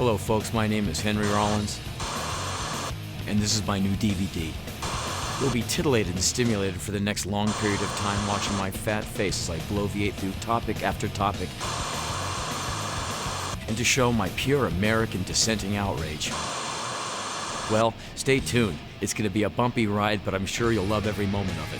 Hello folks, my name is Henry Rollins, and this is my new DVD. You'll be titillated and stimulated for the next long period of time watching my fat face as I bloviate through topic after topic, and to show my pure American dissenting outrage. Well, stay tuned. It's going to be a bumpy ride, but I'm sure you'll love every moment of it.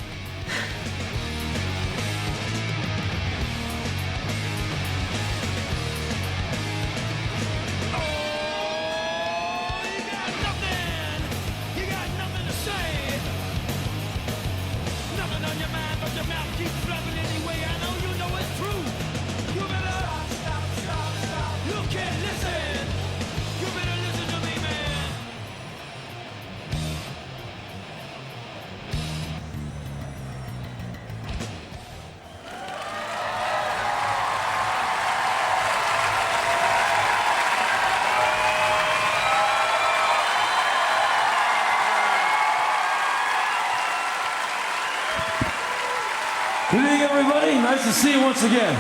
Good evening, everybody. Nice to see you once again.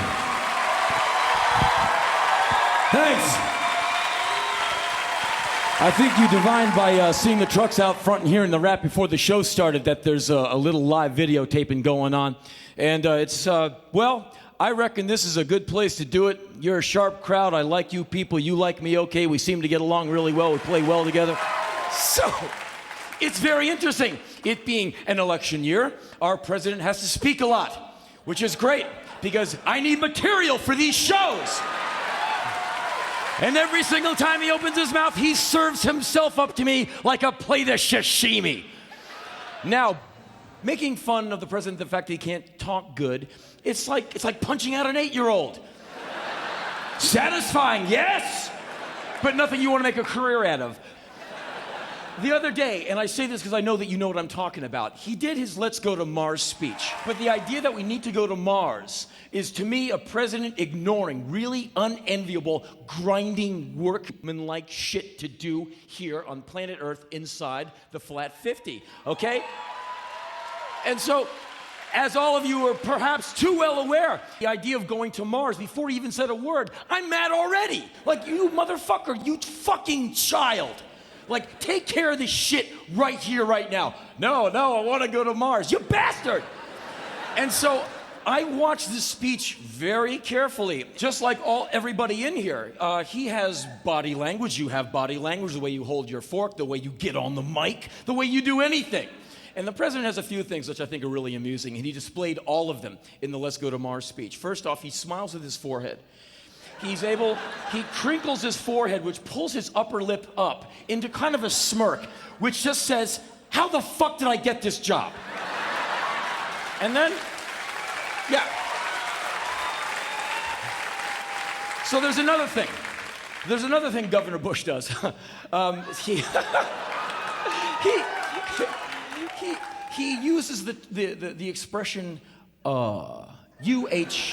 Thanks. I think you divined by seeing the trucks out front and hearing the rap before the show started that there's a little live videotaping going on. And well, I reckon this is a good place to do it. You're a sharp crowd. I like you people. You like me okay. We seem to get along really well. We play well together. So, it's very interesting. It being an election year, our president has to speak a lot, which is great because I need material for these shows. And every single time he opens his mouth, he serves himself up to me like a plate of sashimi. Now, making fun of the president, the fact that he can't talk good, it's like punching out an 8-year-old. Satisfying, yes, but nothing you want to make a career out of. The other day, and I say this because I know that you know what I'm talking about, he did his Let's Go to Mars speech. But the idea that we need to go to Mars is, to me, a president ignoring really unenviable, grinding, workman-like shit to do here on planet Earth inside the flat 50, okay? And so, as all of you are perhaps too well aware, the idea of going to Mars, before he even said a word, I'm mad already. Like, you motherfucker, you fucking child. Like, take care of this shit right here, right now. No, I want to go to Mars. You bastard! And so I watched this speech very carefully, just like everybody in here. He has body language. You have body language, the way you hold your fork, the way you get on the mic, the way you do anything. And the president has a few things which I think are really amusing, and he displayed all of them in the Let's Go to Mars speech. First off, he smiles with his forehead. He crinkles his forehead, which pulls his upper lip up into kind of a smirk, which just says, how the fuck did I get this job? And then, yeah. So there's another thing. There's another thing Governor Bush does. He uses the expression, U-H-H-H-H-H-H-H-H.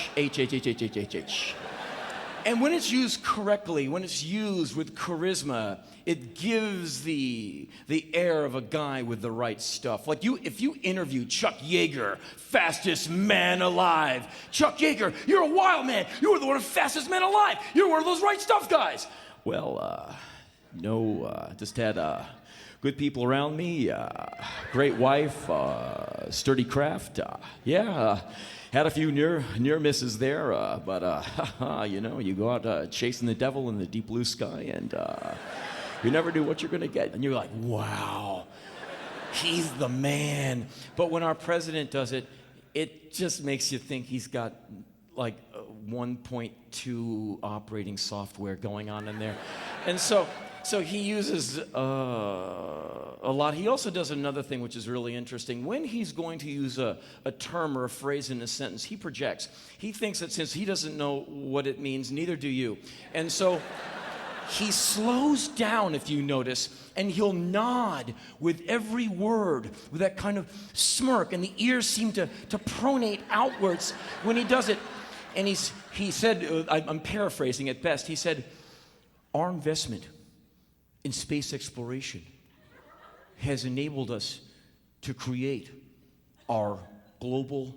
And when it's used correctly, when it's used with charisma, it gives the air of a guy with the right stuff. Like if you interview Chuck Yeager, fastest man alive. Chuck Yeager, you're a wild man. You were one of the fastest men alive. You're one of those right stuff guys. Well, no, just had good people around me, great wife, sturdy craft, had a few near misses there, but you know, you go out chasing the devil in the deep blue sky, and you never know what you're gonna get. And you're like, wow, he's the man. But when our president does it, it just makes you think he's got like 1.2 operating software going on in there. And so he uses a lot. He also does another thing which is really interesting. When he's going to use a term or a phrase in a sentence, he projects. He thinks that since he doesn't know what it means, neither do you. And so he slows down, if you notice, and he'll nod with every word with that kind of smirk, and the ears seem to pronate outwards when he does it. And he said, I'm paraphrasing at best, he said, our investment in space exploration has enabled us to create our global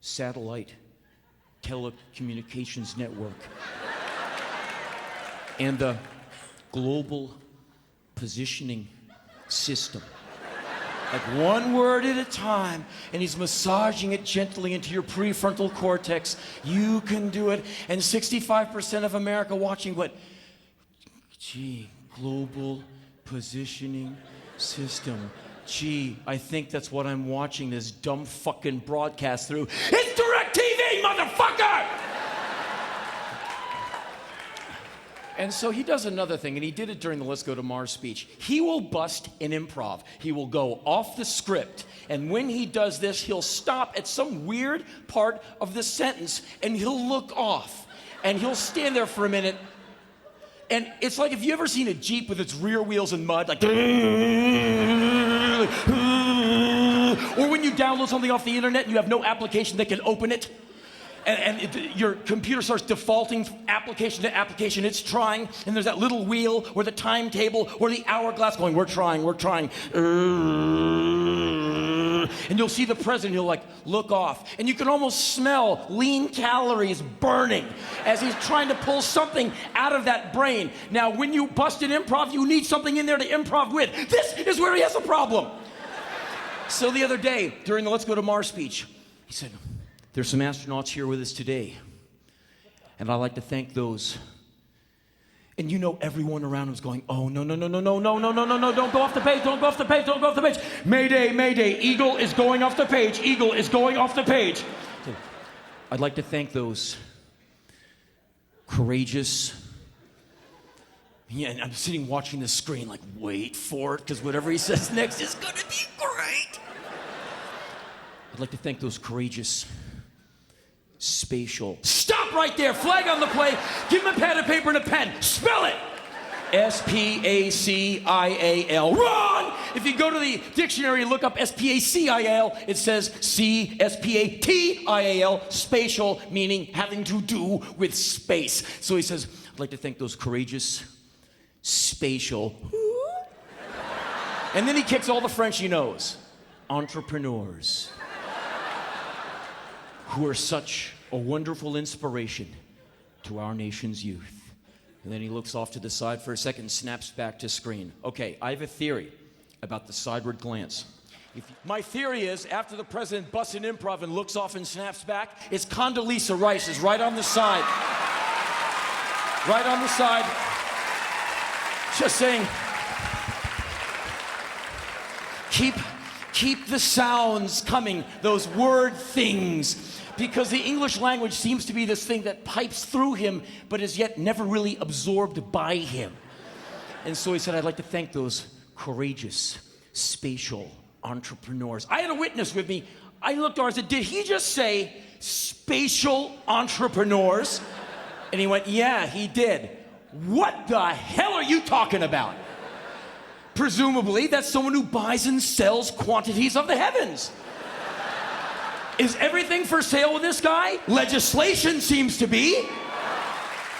satellite telecommunications network. And global positioning system. Like one word at a time, and he's massaging it gently into your prefrontal cortex. You can do it. And 65% of America watching went, gee, global positioning system. Gee, I think that's what I'm watching this dumb fucking broadcast through. It's DirecTV, motherfucker! And so he does another thing, and he did it during the Let's Go to Mars speech. He will bust an improv. He will go off the script, and when he does this, he'll stop at some weird part of the sentence, and he'll look off, and he'll stand there for a minute, and it's like if you ever seen a Jeep with its rear wheels in mud, like, or when you download something off the internet and you have no application that can open it, your computer starts defaulting application to application. It's trying, and there's that little wheel or the timetable or the hourglass going, we're trying. And you'll see the president, he'll like look off. And you can almost smell lean calories burning as he's trying to pull something out of that brain. Now, when you bust an improv, you need something in there to improv with. This is where he has a problem. So the other day, during the Let's Go to Mars speech, he said, there's some astronauts here with us today, and I'd like to thank those. And you know everyone around him is going, oh, no, don't go off the page. Mayday, Eagle is going off the page. So, I'd like to thank those courageous, and I'm sitting watching the screen like, wait for it, because whatever he says next is gonna be great. I'd like to thank those courageous, spatial. Stop right there. Flag on the play. Give him a pad of paper and a pen. Spell it. S-P-A-C-I-A-L. Wrong! If you go to the dictionary and look up S-P-A-C-I-A-L, it says C-S-P-A-T-I-A-L, spatial, meaning having to do with space. So he says, I'd like to thank those courageous, spatial, and then he kicks all the French he knows. Entrepreneurs. Who are such a wonderful inspiration to our nation's youth. And then he looks off to the side for a second and snaps back to screen. Okay, I have a theory about the sideward glance. My theory is, after the president busts an improv and looks off and snaps back, it's Condoleezza Rice is right on the side. Right on the side. Just saying, keep the sounds coming, those word things. Because the English language seems to be this thing that pipes through him, but is yet never really absorbed by him. And so he said, I'd like to thank those courageous, spatial entrepreneurs. I had a witness with me. I looked over and said, did he just say spatial entrepreneurs? And he went, yeah, he did. What the hell are you talking about? Presumably, that's someone who buys and sells quantities of the heavens. Is everything for sale with this guy? Legislation seems to be.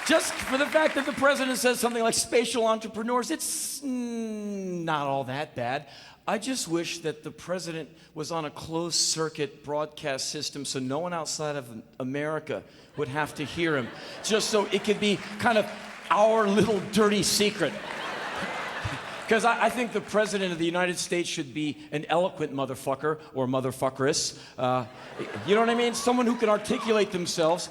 Just for the fact that the president says something like spatial entrepreneurs, it's not all that bad. I just wish that the president was on a closed circuit broadcast system so no one outside of America would have to hear him. Just so it could be kind of our little dirty secret. Because I think the president of the United States should be an eloquent motherfucker or motherfuckeress. You know what I mean? Someone who can articulate themselves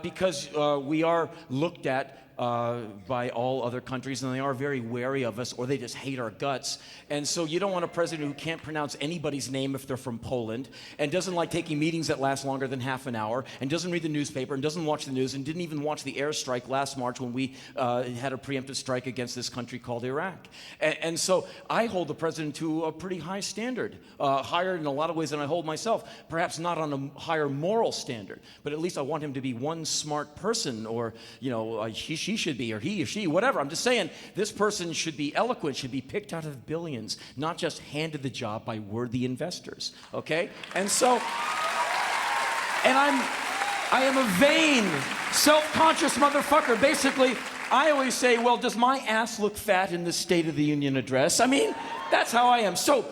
because we are looked at by all other countries, and they are very wary of us, or they just hate our guts. And so you don't want a president who can't pronounce anybody's name if they're from Poland, and doesn't like taking meetings that last longer than half an hour, and doesn't read the newspaper, and doesn't watch the news, and didn't even watch the airstrike last March when we had a preemptive strike against this country called Iraq. And so I hold the president to a pretty high standard, higher in a lot of ways than I hold myself, perhaps not on a higher moral standard, but at least I want him to be one smart person, or, you know, she should be, or he or she, whatever. I'm just saying, this person should be eloquent, should be picked out of billions, not just handed the job by worthy investors, okay? And so, and I am a vain, self-conscious motherfucker. Basically, I always say, well, does my ass look fat in the State of the Union address? I mean, that's how I am. So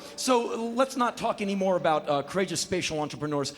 let's not talk anymore about courageous spatial entrepreneurs.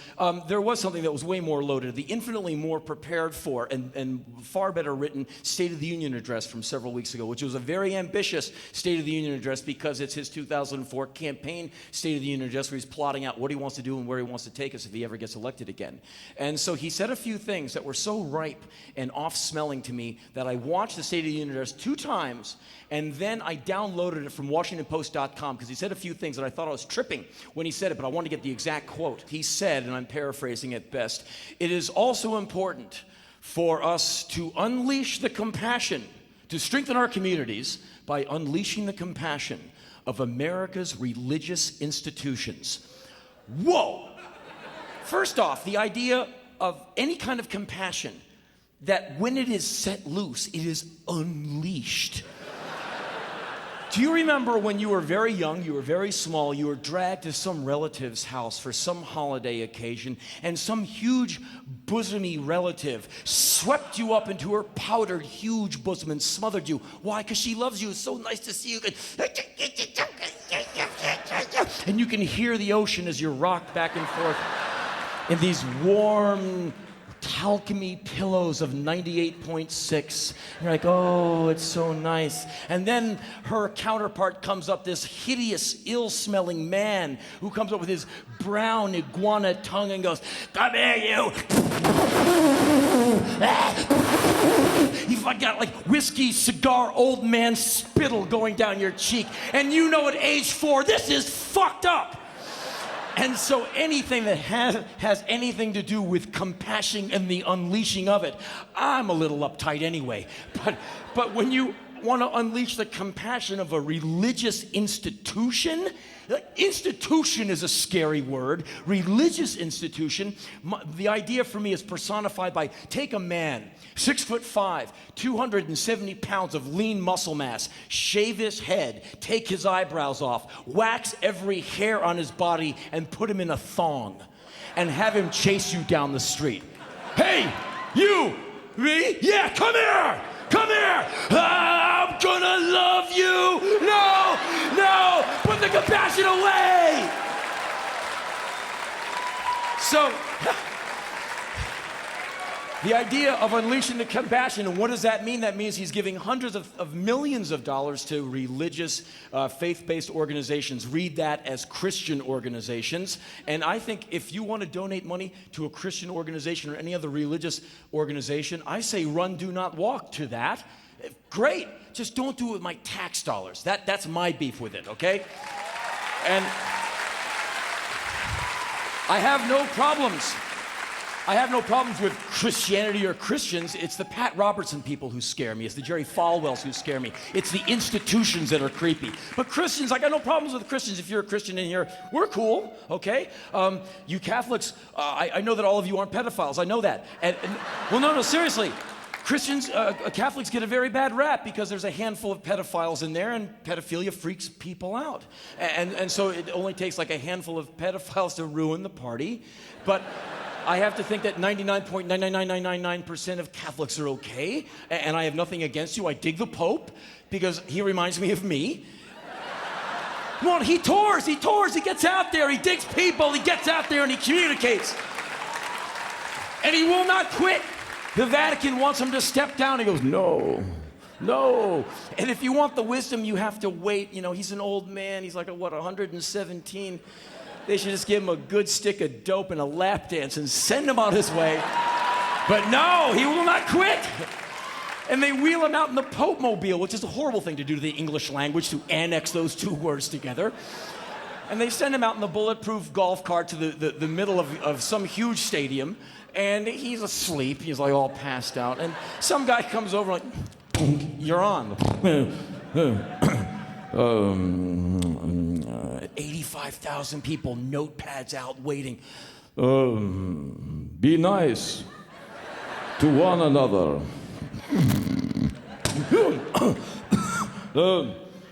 There was something that was way more loaded, the infinitely more prepared for and far better written State of the Union address from several weeks ago, which was a very ambitious State of the Union address because it's his 2004 campaign State of the Union address where he's plotting out what he wants to do and where he wants to take us if he ever gets elected again. And so he said a few things that were so ripe and off-smelling to me that I watched the State of the Union address 2 times, and then I downloaded it from WashingtonPost.com because he said a few things that I thought I was tripping when he said it, but I wanted to get the exact quote. He said, and I'm paraphrasing at best, "It is also important for us to unleash the compassion, to strengthen our communities by unleashing the compassion of America's religious institutions." Whoa! First off, the idea of any kind of compassion, that when it is set loose, it is unleashed. Do you remember when you were very young, you were very small, you were dragged to some relative's house for some holiday occasion, and some huge bosomy relative swept you up into her powdered huge bosom and smothered you? Why? Because she loves you. It's so nice to see you. And you can hear the ocean as you're rocked back and forth in these warm, talcum-y pillows of 98.6. You're like, oh, it's so nice. And then her counterpart comes up, this hideous, ill-smelling man who comes up with his brown iguana tongue and goes, "Come here, you." You've got like whiskey, cigar, old man spittle going down your cheek. And you know at age 4, this is fucked up. And so anything that has anything to do with compassion and the unleashing of it, I'm a little uptight anyway. But when you want to unleash the compassion of a religious institution, institution is a scary word. Religious institution, the idea for me is personified by, take a man, 6'5", 270 pounds of lean muscle mass, shave his head, take his eyebrows off, wax every hair on his body, and put him in a thong, and have him chase you down the street. Hey, you, me? Yeah, come here! Come here! I'm gonna love you! No! Put the compassion away! So, the idea of unleashing the compassion, and what does that mean? That means he's giving hundreds of millions of dollars to religious, faith-based organizations. Read that as Christian organizations. And I think if you want to donate money to a Christian organization or any other religious organization, I say run, do not walk to that. Great, just don't do it with my tax dollars. That's my beef with it, okay? And I have no problems. I have no problems with Christianity or Christians. It's the Pat Robertson people who scare me. It's the Jerry Falwells who scare me. It's the institutions that are creepy. But Christians, I got no problems with Christians. If you're a Christian in here, we're cool, okay? You Catholics, I know that all of you aren't pedophiles. I know that. Well, no, seriously. Christians, Catholics get a very bad rap because there's a handful of pedophiles in there, and pedophilia freaks people out. And so it only takes like a handful of pedophiles to ruin the party. But I have to think that 99.99999% of Catholics are okay, and I have nothing against you. I dig the Pope because he reminds me of me. Come on, he tours, he gets out there, he digs people, he gets out there and he communicates. And he will not quit. The Vatican wants him to step down. He goes, no. And if you want the wisdom, you have to wait. You know, he's an old man. He's like, 117? They should just give him a good stick of dope and a lap dance and send him on his way. But no, he will not quit. And they wheel him out in the Pope Mobile, which is a horrible thing to do to the English language, to annex those two words together. And they send him out in the bulletproof golf cart to the middle of some huge stadium. And he's asleep. He's like all passed out. And some guy comes over like, you're on. 85,000 people, notepads out waiting. Be nice to one another.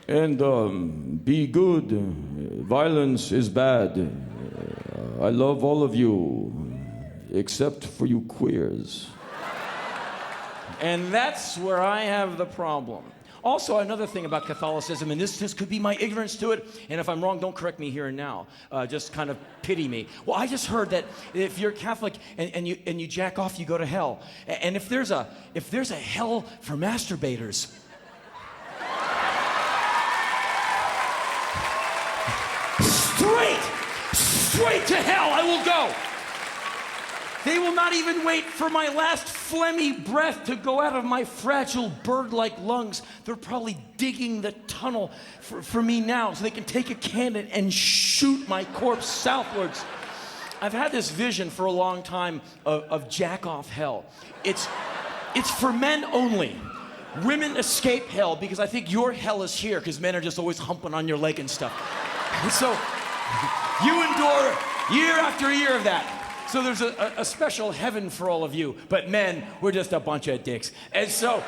And be good. Violence is bad. I love all of you, except for you queers. And that's where I have the problem. Also, another thing about Catholicism, and this could be my ignorance to it, and if I'm wrong, don't correct me here and now. Just kind of pity me. Well, I just heard that if you're Catholic and you jack off, you go to hell. And if there's a hell for masturbators, straight to hell I will go. They will not even wait for my last phlegmy breath to go out of my fragile bird-like lungs. They're probably digging the tunnel for me now so they can take a cannon and shoot my corpse southwards. I've had this vision for a long time of jack-off hell. It's for men only. Women escape hell because I think your hell is here because men are just always humping on your leg and stuff. And so you endure year after year of that. So there's a special heaven for all of you, but men, we're just a bunch of dicks. And so,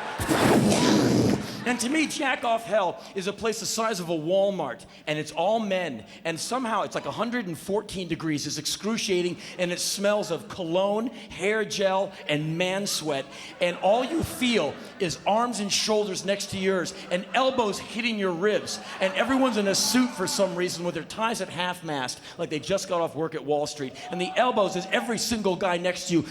and to me, jack off hell is a place the size of a Walmart, and it's all men, and somehow it's like 114 degrees, it's excruciating, and it smells of cologne, hair gel, and man sweat, and all you feel is arms and shoulders next to yours, and elbows hitting your ribs, and everyone's in a suit for some reason with their ties at half-mast, like they just got off work at Wall Street, and the elbows is every single guy next to you.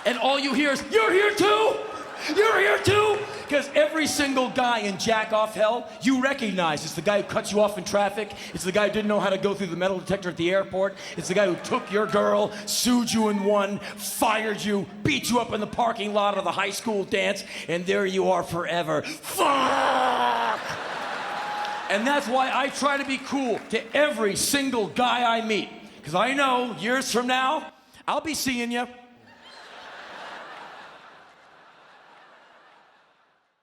And all you hear is, "You're here too? You're here too?" Because every single guy in jack off hell, you recognize. It's the guy who cuts you off in traffic. It's the guy who didn't know how to go through the metal detector at the airport. It's the guy who took your girl, sued you and won, fired you, beat you up in the parking lot of the high school dance, and there you are forever. Fuck! And that's why I try to be cool to every single guy I meet. Because I know years from now, I'll be seeing you.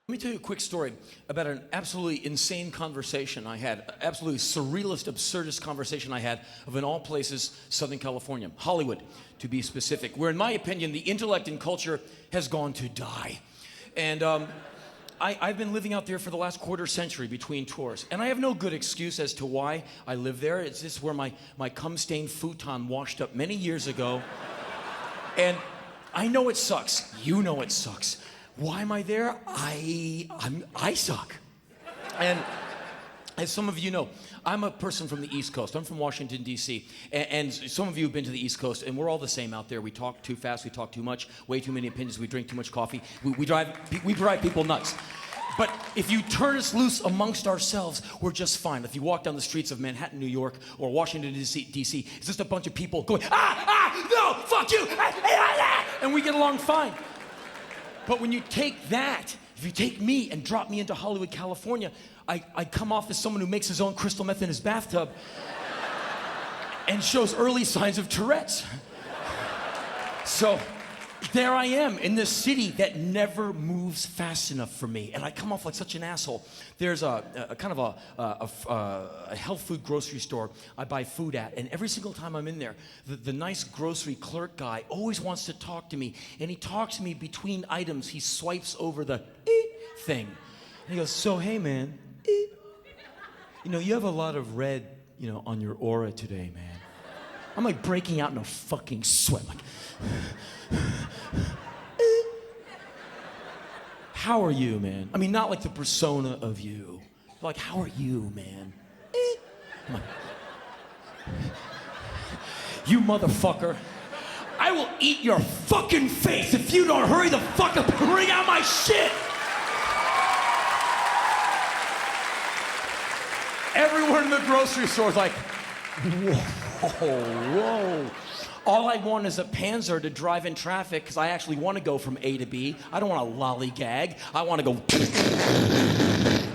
Let me tell you a quick story about an absolutely insane conversation I had, absolutely surrealist, absurdist conversation I had of, in all places, Southern California, Hollywood, to be specific, where, in my opinion, the intellect and culture has gone to die. And I've been living out there for the last quarter century between tours, and I have no good excuse as to why I live there. It's just where my cum-stained futon washed up many years ago. And I know it sucks. You know it sucks. Why am I there? I suck. And as some of you know, I'm a person from the East Coast. I'm from Washington, D.C. And some of you have been to the East Coast, and we're all the same out there. We talk too fast, we talk too much, way too many opinions, we drink too much coffee. We drive people nuts. But if you turn us loose amongst ourselves, we're just fine. If you walk down the streets of Manhattan, New York, or Washington, D.C., it's just a bunch of people going, no, fuck you, and we get along fine. But when you take that, if you take me and drop me into Hollywood, California, I come off as someone who makes his own crystal meth in his bathtub and shows early signs of Tourette's. So there I am in this city that never moves fast enough for me, and I come off like such an asshole. There's a kind of a health food grocery store I buy food at, and every single time I'm in there, the nice grocery clerk guy always wants to talk to me, and he talks to me between items. He swipes over the thing, and he goes, "So hey man, you know you have a lot of red, on your aura today, man." I'm like breaking out in a fucking sweat, like. How are you, man? I mean, not like the persona of you. Like, how are you, man? I'm like, you motherfucker. I will eat your fucking face if you don't hurry the fuck up and bring out my shit. Everyone in the grocery store is like, whoa. All I want is a Panzer to drive in traffic because I actually want to go from A to B. I don't want to lollygag. I want to go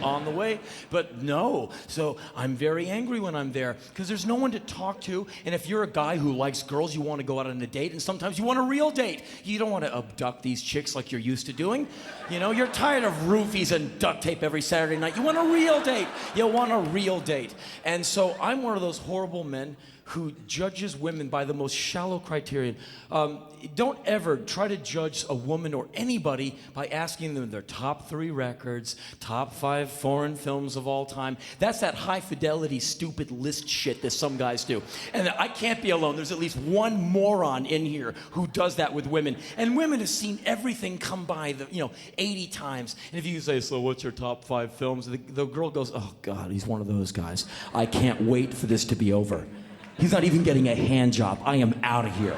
on the way, but no. So I'm very angry when I'm there because there's no one to talk to. And if you're a guy who likes girls, you want to go out on a date, and sometimes you want a real date. You don't want to abduct these chicks like you're used to doing. You're tired of roofies and duct tape every Saturday night. You want a real date. You want a real date. And so I'm one of those horrible men who judges women by the most shallow criterion. Don't ever try to judge a woman or anybody by asking them their top 3 records, top 5 foreign films of all time. That's that high fidelity, stupid list shit that some guys do. And I can't be alone. There's at least one moron in here who does that with women. And women have seen everything come by 80 times. And if you say, so what's your top 5 films? The girl goes, oh God, he's one of those guys. I can't wait for this to be over. He's not even getting a hand job. I am out of here.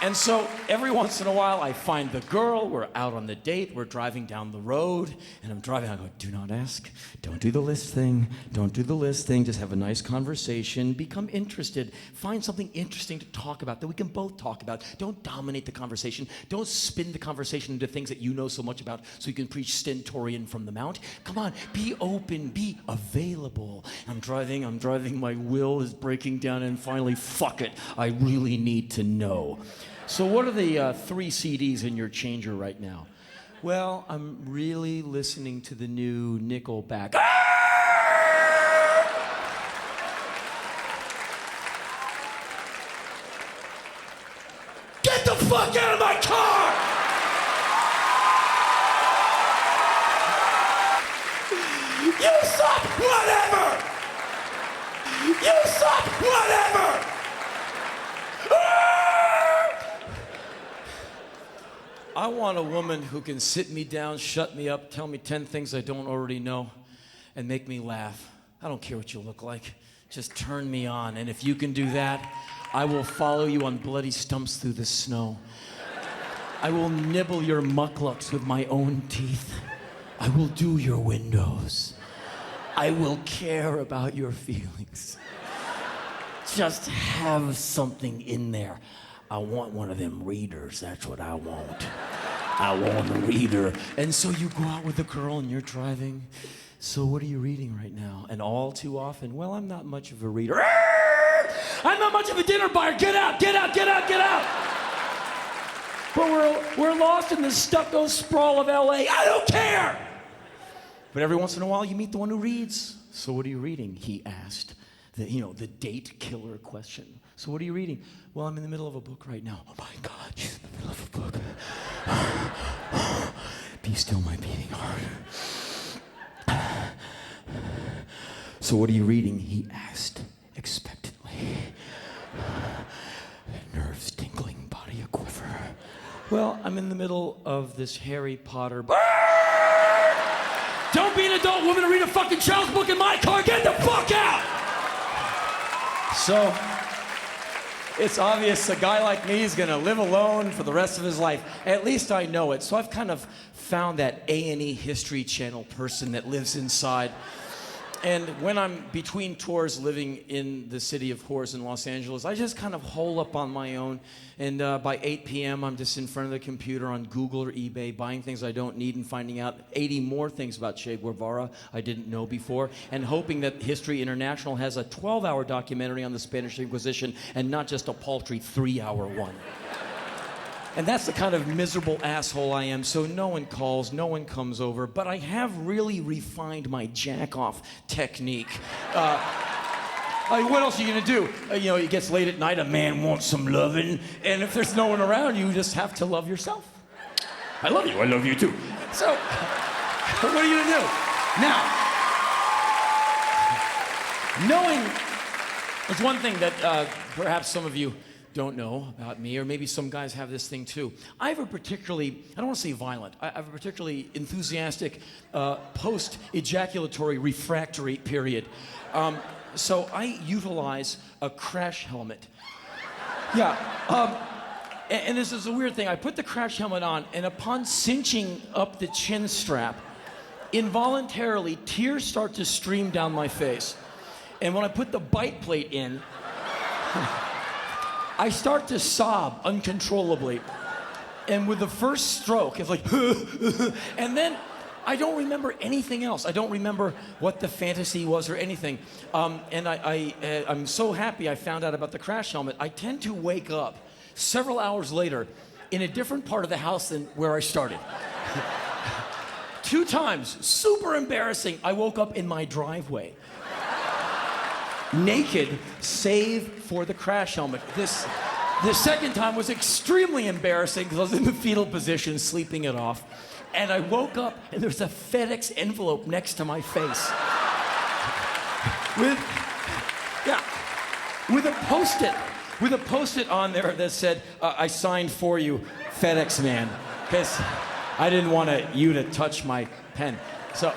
And so every once in a while, I find the girl, we're out on the date, we're driving down the road, and I'm driving, I go, do not ask, don't do the list thing, just have a nice conversation, become interested, find something interesting to talk about that we can both talk about. Don't dominate the conversation, don't spin the conversation into things that you know so much about so you can preach stentorian from the mount. Come on, be open, be available. I'm driving, my will is breaking down, and finally, fuck it, I really need to know. So what are the 3 CDs in your changer right now? Well, I'm really listening to the new Nickelback. Get the fuck out of my car! You suck, whatever! You suck, whatever! I want a woman who can sit me down, shut me up, tell me 10 things I don't already know, and make me laugh. I don't care what you look like. Just turn me on. And if you can do that, I will follow you on bloody stumps through the snow. I will nibble your mucklucks with my own teeth. I will do your windows. I will care about your feelings. Just have something in there. I want one of them readers, that's what I want. I want a reader. And so you go out with a girl and you're driving. So what are you reading right now? And all too often, well, I'm not much of a reader. I'm not much of a dinner buyer. Get out, get out, get out, get out. But we're lost in the stucco sprawl of LA. I don't care. But every once in a while, you meet the one who reads. So what are you reading? He asked. The date killer question. So what are you reading? Well, I'm in the middle of a book right now. Oh my God, she's in the middle of a book. Be still, my beating heart. So what are you reading? He asked expectantly. Nerves tingling, body a quiver. Well, I'm in the middle of this Harry Potter book. Don't be an adult woman to read a fucking child's book in my car. Get the fuck out! So, it's obvious a guy like me is gonna live alone for the rest of his life. At least I know it. So I've kind of found that A&E History Channel person that lives inside. And when I'm between tours living in the city of whores in Los Angeles, I just kind of hole up on my own. And by 8 p.m., I'm just in front of the computer on Google or eBay, buying things I don't need and finding out 80 more things about Che Guevara I didn't know before, and hoping that History International has a 12-hour documentary on the Spanish Inquisition and not just a paltry 3-hour one. And that's the kind of miserable asshole I am, so no one calls, no one comes over, but I have really refined my jack-off technique. What else are you gonna do? It gets late at night, a man wants some loving, and if there's no one around, you just have to love yourself. I love you too. So, what are you gonna do? Now, knowing is one thing that perhaps some of you don't know about me, or maybe some guys have this thing too. I have a particularly, I don't want to say violent, I have a particularly enthusiastic post-ejaculatory refractory period. So I utilize a crash helmet. Yeah, and this is a weird thing. I put the crash helmet on, and upon cinching up the chin strap, involuntarily, tears start to stream down my face. And when I put the bite plate in, I start to sob uncontrollably. And with the first stroke, it's like, and then I don't remember anything else. I don't remember what the fantasy was or anything. And I'm so happy I found out about the crash helmet. I tend to wake up several hours later in a different part of the house than where I started. 2 times, super embarrassing, I woke up in my driveway. naked, save for the crash helmet. The second time was extremely embarrassing because I was in the fetal position, sleeping it off. And I woke up and there's a FedEx envelope next to my face. With a post-it on there that said, I signed for you, FedEx man, because I didn't want you to touch my pen. So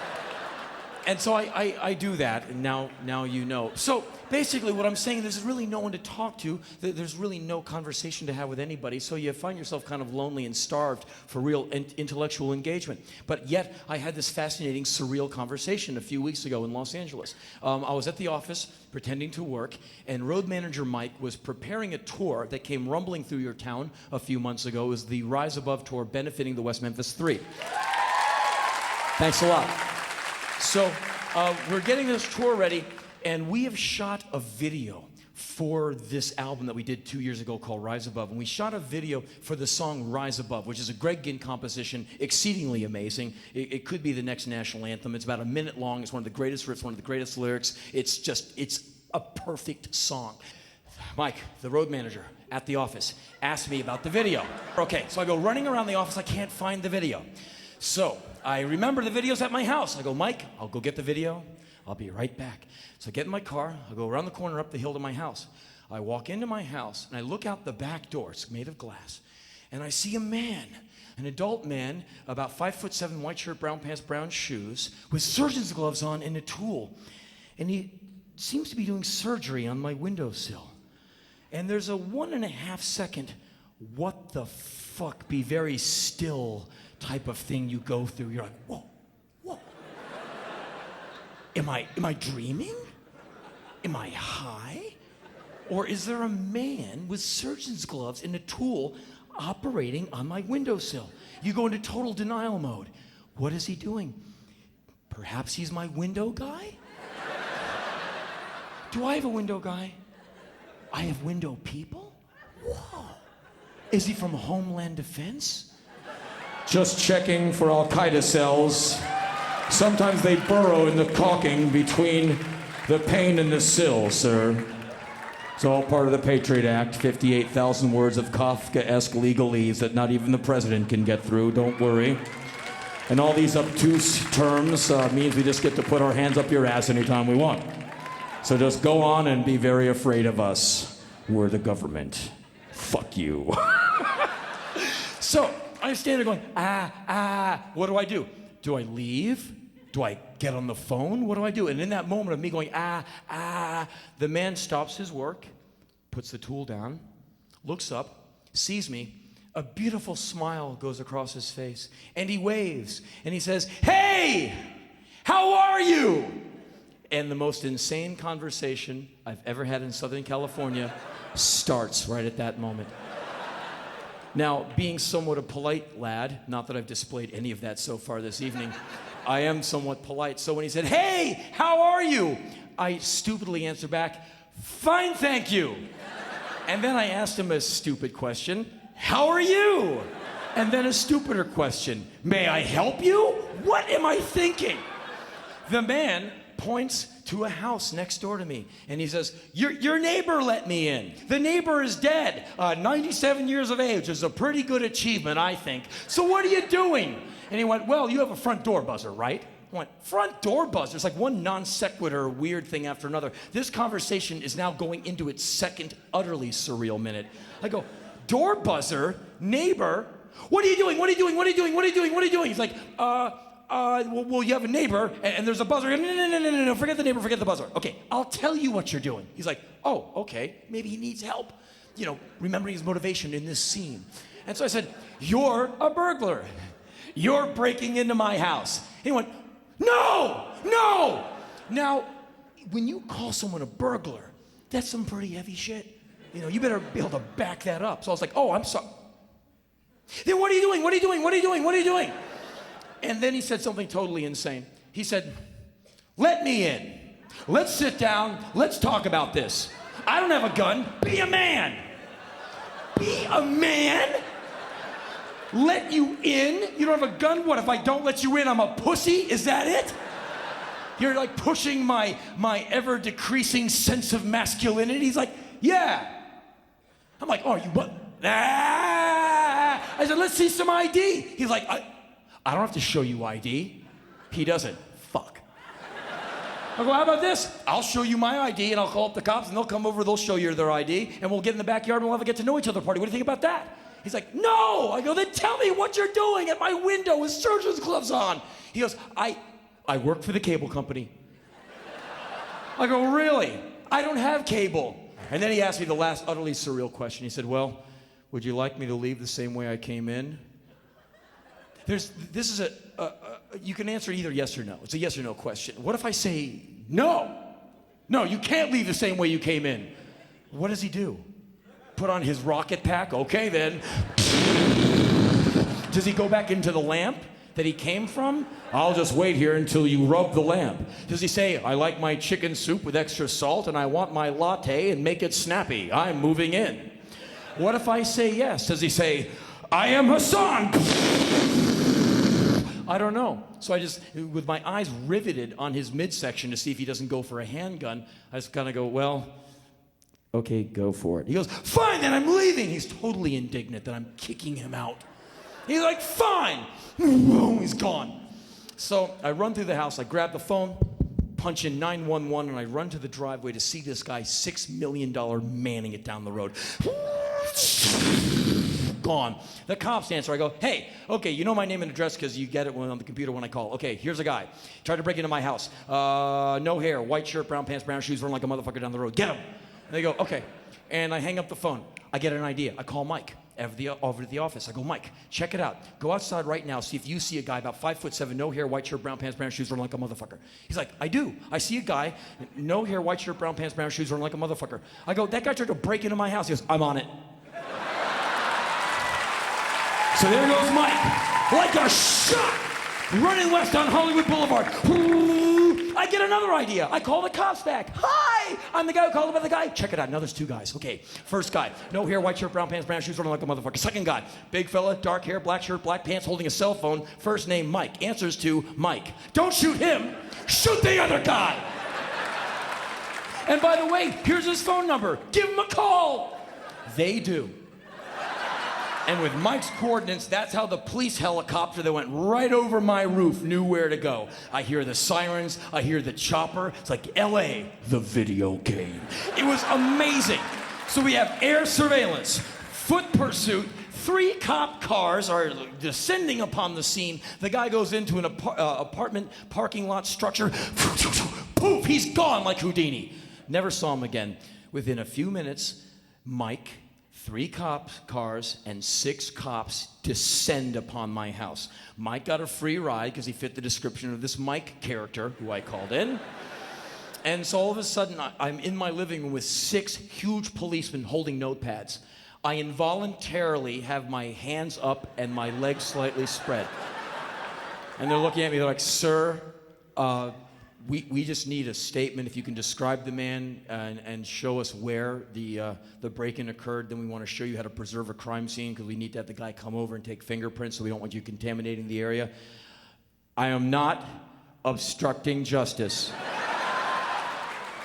I do that, and now you know. So basically what I'm saying, there's really no one to talk to. There's really no conversation to have with anybody, so you find yourself kind of lonely and starved for real intellectual engagement. But yet, I had this fascinating, surreal conversation a few weeks ago in Los Angeles. I was at the office, pretending to work, and road manager Mike was preparing a tour that came rumbling through your town a few months ago. It was the Rise Above tour benefiting the West Memphis 3. Thanks a lot. So we're getting this tour ready, and we have shot a video for this album that we did 2 years ago called Rise Above. And we shot a video for the song Rise Above, which is a Greg Ginn composition, exceedingly amazing. It could be the next national anthem. It's about a minute long. It's one of the greatest riffs, one of the greatest lyrics. It's a perfect song. Mike, the road manager at the office, asked me about the video. Okay, so I go running around the office. I can't find the video. So I remember the video's at my house. I go, Mike, I'll go get the video. I'll be right back. So I get in my car. I go around the corner up the hill to my house. I walk into my house, and I look out the back door. It's made of glass. And I see a man, an adult man, about 5'7", white shirt, brown pants, brown shoes, with surgeon's gloves on and a tool. And he seems to be doing surgery on my windowsill. And there's a 1.5 second, what the fuck, be very still type of thing you go through. You're like, whoa, whoa. Am I dreaming? Am I high? Or is there a man with surgeon's gloves and a tool operating on my windowsill? You go into total denial mode. What is he doing? Perhaps he's my window guy? Do I have a window guy? I have window people? Whoa. Is he from Homeland Defense? Just checking for Al-Qaeda cells. Sometimes they burrow in the caulking between the pane and the sill, sir. It's all part of the Patriot Act, 58,000 words of Kafkaesque legalese that not even the president can get through, don't worry. And all these obtuse terms means we just get to put our hands up your ass anytime we want. So just go on and be very afraid of us. We're the government. Fuck you. So I stand there going, what do I do? Do I leave? Do I get on the phone? What do I do? And in that moment of me going, the man stops his work, puts the tool down, looks up, sees me. A beautiful smile goes across his face, and he waves, and he says, "Hey, how are you?" And the most insane conversation I've ever had in Southern California starts right at that moment. Now, being somewhat a polite lad, not that I've displayed any of that so far this evening, I am somewhat polite. So when he said, "Hey, how are you?" I stupidly answered back, "Fine, thank you." And then I asked him a stupid question, "How are you?" And then a stupider question, "May I help you?" What am I thinking? The man points to a house next door to me, and he says, your neighbor let me in. The neighbor is dead, 97 years of age is a pretty good achievement, I think. So what are you doing? And he went, "Well, you have a front door buzzer, right?" I went, "Front door buzzer?" It's like one non sequitur weird thing after another. This conversation is now going into its second utterly surreal minute. I go, "Door buzzer? Neighbor? What are you doing? What are you doing? What are you doing? What are you doing? What are you doing?" He's like, well, you have a neighbor, and there's a buzzer. No, forget the neighbor, forget the buzzer. Okay, I'll tell you what you're doing. He's like, "Oh, okay, maybe he needs help." You know, remembering his motivation in this scene. And so I said, "You're a burglar. You're breaking into my house." And he went, "No, no." Now, when you call someone a burglar, that's some pretty heavy shit. You know, you better be able to back that up. So I was like, "Oh, I'm sorry." "Then what are you doing? What are you doing? What are you doing? What are you doing?" And then he said something totally insane. He said, "Let me in. Let's sit down. Let's talk about this. I don't have a gun. Be a man." Be a man? Let you in? You don't have a gun? What, if I don't let you in, I'm a pussy? Is that it? you're like pushing my ever-decreasing sense of masculinity. He's like, yeah. I'm like, oh, you what? Ah! I said, let's see some ID. He's like, I don't have to show you ID. He doesn't. Fuck. I go, how about this? I'll show you my ID and I'll call up the cops and they'll come over, they'll show you their ID and we'll get in the backyard and we'll have a get to know each other party. What do you think about that? He's like, no. I go, then tell me what you're doing at my window with surgeon's gloves on. He goes, I work for the cable company. I go, really? I don't have cable. And then he asked me the last utterly surreal question. He said, well, would you like me to leave the same way I came in? This is you can answer either yes or no. It's a yes or no question. What if I say no? No, you can't leave the same way you came in. What does he do? Put on his rocket pack? Okay, then. Does he go back into the lamp that he came from? I'll just wait here until you rub the lamp. Does he say, I like my chicken soup with extra salt and I want my latte and make it snappy. I'm moving in. What if I say yes? Does he say, I am Hassan? I don't know. So I just, with my eyes riveted on his midsection to see if he doesn't go for a handgun, I just kind of go, well, okay, go for it. He goes, fine, then I'm leaving. He's totally indignant that I'm kicking him out. He's like, fine. Boom, he's gone. So I run through the house, I grab the phone, punch in 911, and I run to the driveway to see this guy $6 million manning it down the road. Gone. The cops answer. I go, hey, okay, you know my name and address because you get it on the computer when I call. Okay, here's a guy. Tried to break into my house. No hair, white shirt, brown pants, brown shoes, running like a motherfucker down the road. Get him. And they go, okay. And I hang up the phone. I get an idea. I call Mike over to the office. I go, Mike, check it out. Go outside right now, see if you see a guy about 5'7", no hair, white shirt, brown pants, brown shoes, running like a motherfucker. He's like, I do. I see a guy, no hair, white shirt, brown pants, brown shoes, running like a motherfucker. I go, that guy tried to break into my house. He goes, I'm on it. So there goes Mike, like a shot, running west on Hollywood Boulevard. I get another idea. I call the cops back. Hi, I'm the guy who called about the guy. Check it out. Now there's two guys. Okay, first guy, no hair, white shirt, brown pants, brown shoes, running like a motherfucker. Second guy, big fella, dark hair, black shirt, black pants, holding a cell phone. First name Mike. Answers to Mike. Don't shoot him. Shoot the other guy. And by the way, here's his phone number. Give him a call. They do. And with Mike's coordinates, that's how the police helicopter that went right over my roof knew where to go. I hear the sirens, I hear the chopper. It's like LA, the video game. It was amazing. So we have air surveillance, foot pursuit, 3 cop cars are descending upon the scene. The guy goes into an apartment parking lot structure. Poof, he's gone like Houdini. Never saw him again. Within a few minutes, Mike, 3 cars, and 6 cops descend upon my house. Mike got a free ride because he fit the description of this Mike character who I called in. And so all of a sudden, I'm in my living room with 6 huge policemen holding notepads. I involuntarily have my hands up and my legs slightly spread. And they're looking at me, they're like, sir, we just need a statement. If you can describe the man and show us where the break-in occurred, then we want to show you how to preserve a crime scene because we need to have the guy come over and take fingerprints so we don't want you contaminating the area. I am not obstructing justice.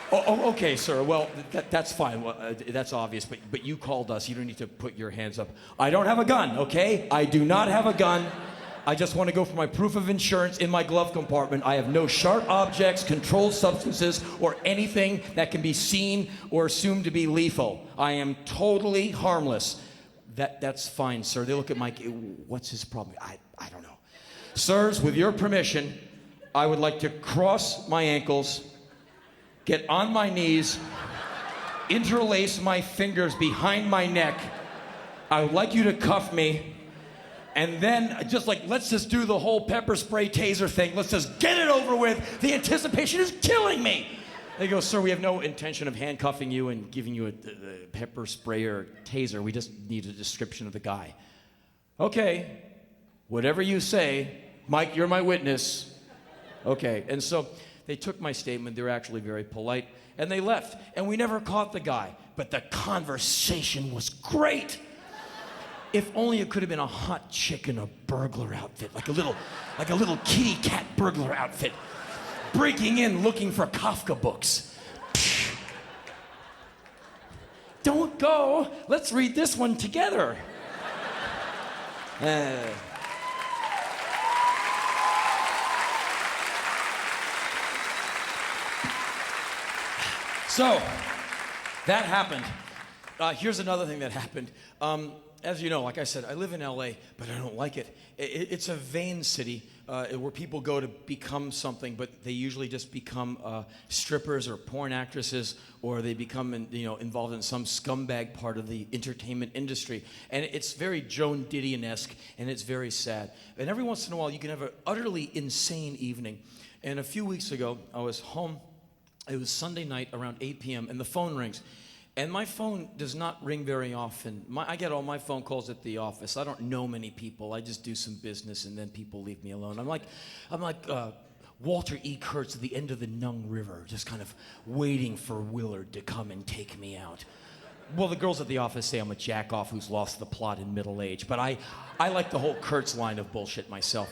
Oh, okay, sir. Well, that's fine. Well, that's obvious, but you called us. You don't need to put your hands up. I don't have a gun, okay? I do not have a gun. I just want to go for my proof of insurance in my glove compartment. I have no sharp objects, controlled substances, or anything that can be seen or assumed to be lethal. I am totally harmless. That's fine, sir. They look at Mike. What's his problem? I don't know. Sirs, with your permission, I would like to cross my ankles, get on my knees, interlace my fingers behind my neck. I would like you to cuff me. And then let's just do the whole pepper spray taser thing. Let's just get it over with. The anticipation is killing me. They go, sir, we have no intention of handcuffing you and giving you a pepper spray or taser. We just need a description of the guy. Okay, whatever you say. Mike, you're my witness. Okay, and so they took my statement. They were actually very polite. And they left. And we never caught the guy. But the conversation was great. If only it could have been a hot chick in a burglar outfit, like a little kitty cat burglar outfit. breaking in looking for Kafka books. Don't go. Let's read this one together. So, that happened. Here's another thing that happened. As you know, like I said, I live in LA, but I don't like it. It's a vain city where people go to become something, but they usually just become strippers or porn actresses, or they become involved in some scumbag part of the entertainment industry. And it's very Joan Didion-esque, and it's very sad. And every once in a while, you can have an utterly insane evening. And a few weeks ago, I was home. It was Sunday night around 8 p.m., and the phone rings. And my phone does not ring very often. I get all my phone calls at the office. I don't know many people. I just do some business, and then people leave me alone. I'm like Walter E. Kurtz at the end of the Nung River, just kind of waiting for Willard to come and take me out. Well, the girls at the office say I'm a jack-off who's lost the plot in middle age, but I like the whole Kurtz line of bullshit myself.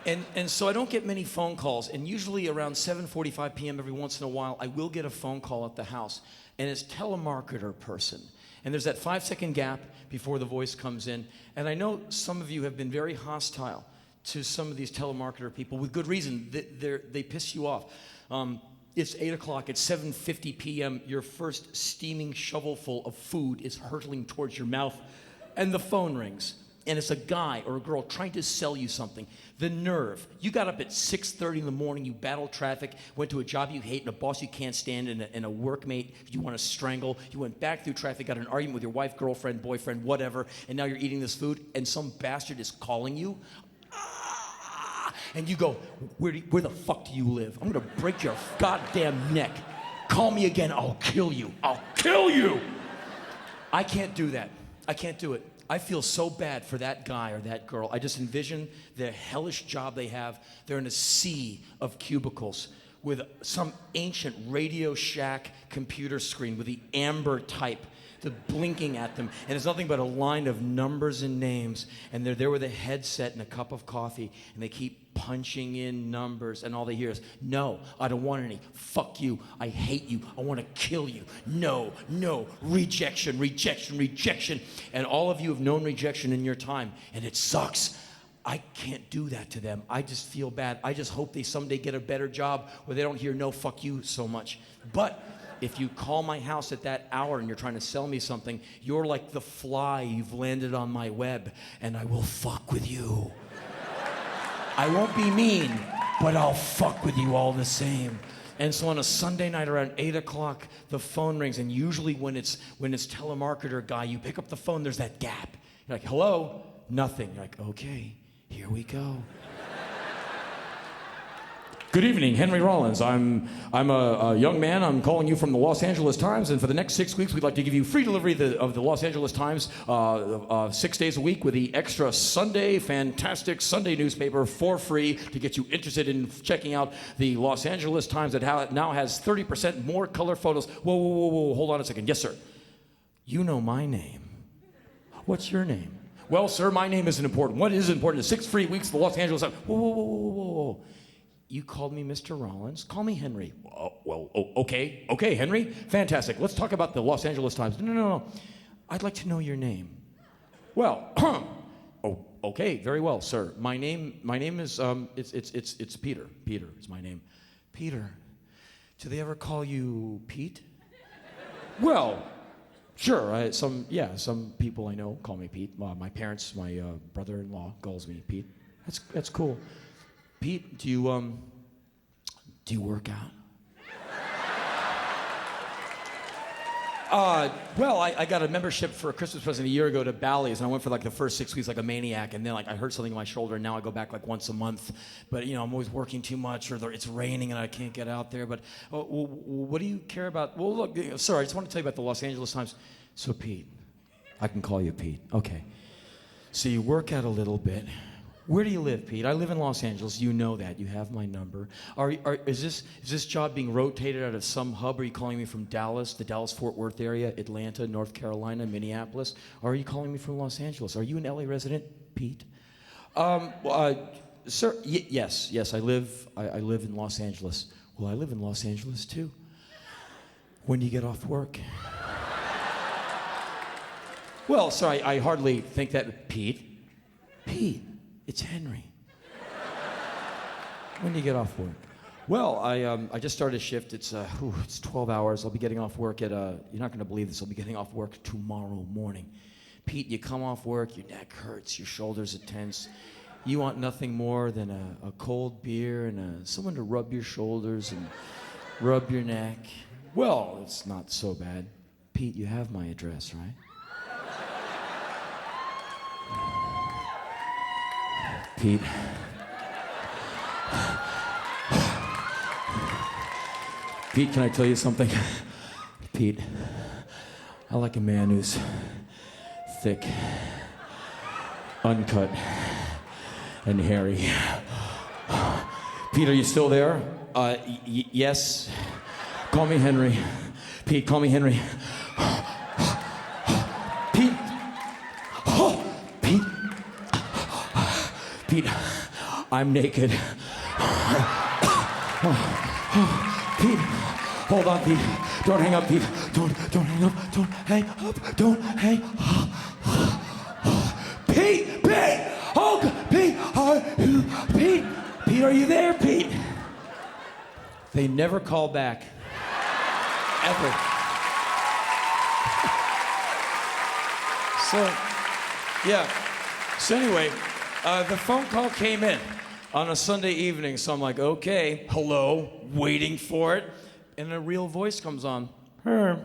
And so I don't get many phone calls, and usually around 7:45 p.m. every once in a while, I will get a phone call at the house, and it's telemarketer person. And there's that 5-second gap before the voice comes in, and I know some of you have been very hostile to some of these telemarketer people with good reason. They piss you off. It's 8 o'clock, it's 7:50 p.m., your first steaming shovelful of food is hurtling towards your mouth, and the phone rings. And it's a guy or a girl trying to sell you something. The nerve. You got up at 6:30 in the morning, you battled traffic, went to a job you hate and a boss you can't stand and a workmate you want to strangle. You went back through traffic, got in an argument with your wife, girlfriend, boyfriend, whatever, and now you're eating this food and some bastard is calling you. And you go, where the fuck do you live? I'm gonna break your goddamn neck. Call me again, I'll kill you. I'll kill you! I can't do that. I can't do it. I feel so bad for that guy or that girl. I just envision the hellish job they have. They're in a sea of cubicles with some ancient Radio Shack computer screen with the amber type blinking at them. And it's nothing but a line of numbers and names. And they're there with a headset and a cup of coffee. And they keep punching in numbers. And all they hear is, no, I don't want any. Fuck you. I hate you. I want to kill you. No, no. Rejection, rejection, rejection. And all of you have known rejection in your time. And it sucks. I can't do that to them. I just feel bad. I just hope they someday get a better job where they don't hear no fuck you so much. But if you call my house at that hour and you're trying to sell me something, you're like the fly, you've landed on my web, and I will fuck with you. I won't be mean, but I'll fuck with you all the same. And so on a Sunday night around 8 o'clock, the phone rings, and usually when it's telemarketer guy, you pick up the phone, there's that gap. You're like, hello? Nothing. You're like, okay, here we go. Good evening, Henry Rollins. I'm a young man. I'm calling you from the Los Angeles Times, and for the next 6 weeks, we'd like to give you free delivery of the Los Angeles Times 6 days a week with the extra Sunday, fantastic Sunday newspaper for free to get you interested in checking out the Los Angeles Times that now has 30% more color photos. Whoa, whoa, whoa, whoa, hold on a second. Yes, sir. You know my name. What's your name? Well, sir, my name isn't important. What is important is 6 free weeks of the Los Angeles Times. Whoa, whoa, whoa, whoa, whoa, whoa. You called me Mr. Rollins. Call me Henry. Okay, Henry. Fantastic. Let's talk about the Los Angeles Times. No. I'd like to know your name. Well, okay, very well, sir. My name is it's Peter. Peter is my name. Peter. Do they ever call you Pete? Well, sure. Some people I know call me Pete. My parents, my brother-in-law calls me Pete. That's cool. Pete, do you work out? Well, I got a membership for a Christmas present a year ago to Bally's, and I went for like the first 6 weeks like a maniac, and then like I hurt something in my shoulder, and now I go back like once a month. But I'm always working too much, or it's raining and I can't get out there. But what do you care about? Well, look, sir, I just want to tell you about the Los Angeles Times. So Pete, I can call you Pete. Okay. So you work out a little bit. Where do you live, Pete? I live in Los Angeles. You know that. You have my number. Is this job being rotated out of some hub? Are you calling me from Dallas, the Dallas-Fort Worth area, Atlanta, North Carolina, Minneapolis? Or are you calling me from Los Angeles? Are you an LA resident, Pete? Sir, yes, I live in Los Angeles. Well, I live in Los Angeles too. When do you get off work? Well, sorry, I hardly think that. Pete, it's Henry. When do you get off work? Well, I just started a shift. It's 12 hours. I'll be getting off work at you're not going to believe this. I'll be getting off work tomorrow morning. Pete, you come off work, your neck hurts, your shoulders are tense. You want nothing more than a cold beer and someone to rub your shoulders and rub your neck. Well, it's not so bad. Pete, you have my address, right? Pete. Pete, can I tell you something? Pete, I like a man who's thick, uncut, and hairy. Pete, are you still there? Yes. Call me Henry. Pete, call me Henry. Pete. Pete. Pete, I'm naked. Pete, hold on, Pete. Don't hang up, Pete. Don't hang up. Don't hang up. Don't hang up. Pete! Oh, Pete! Pete, are you there, Pete? They never call back. Ever. So anyway, the phone call came in on a Sunday evening, so I'm like, okay, hello, waiting for it, and a real voice comes on. Hey,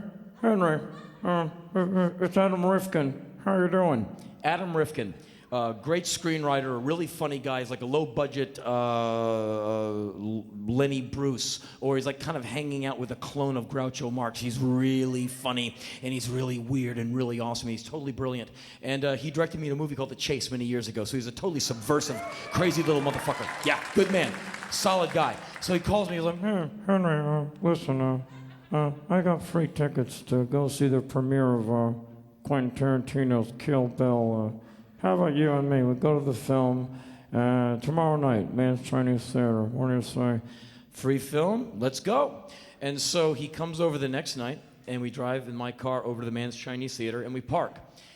Henry, it's Adam Rifkin. How you doing? Adam Rifkin, great screenwriter, a really funny guy. He's like a low-budget Lenny Bruce, or he's like kind of hanging out with a clone of Groucho Marx. He's really funny, and he's really weird and really awesome. He's totally brilliant. And he directed me in a movie called The Chase many years ago, so he's a totally subversive, crazy little motherfucker. Yeah, good man, solid guy. So he calls me, he's like, hey, Henry, listen, I got free tickets to go see the premiere of Quentin Tarantino's Kill Bill. How about you and me? We go to the film tomorrow night, Man's Chinese Theater. What do you say? Free film? Let's go. And so he comes over the next night, and we drive in my car over to the Man's Chinese Theater, and we park.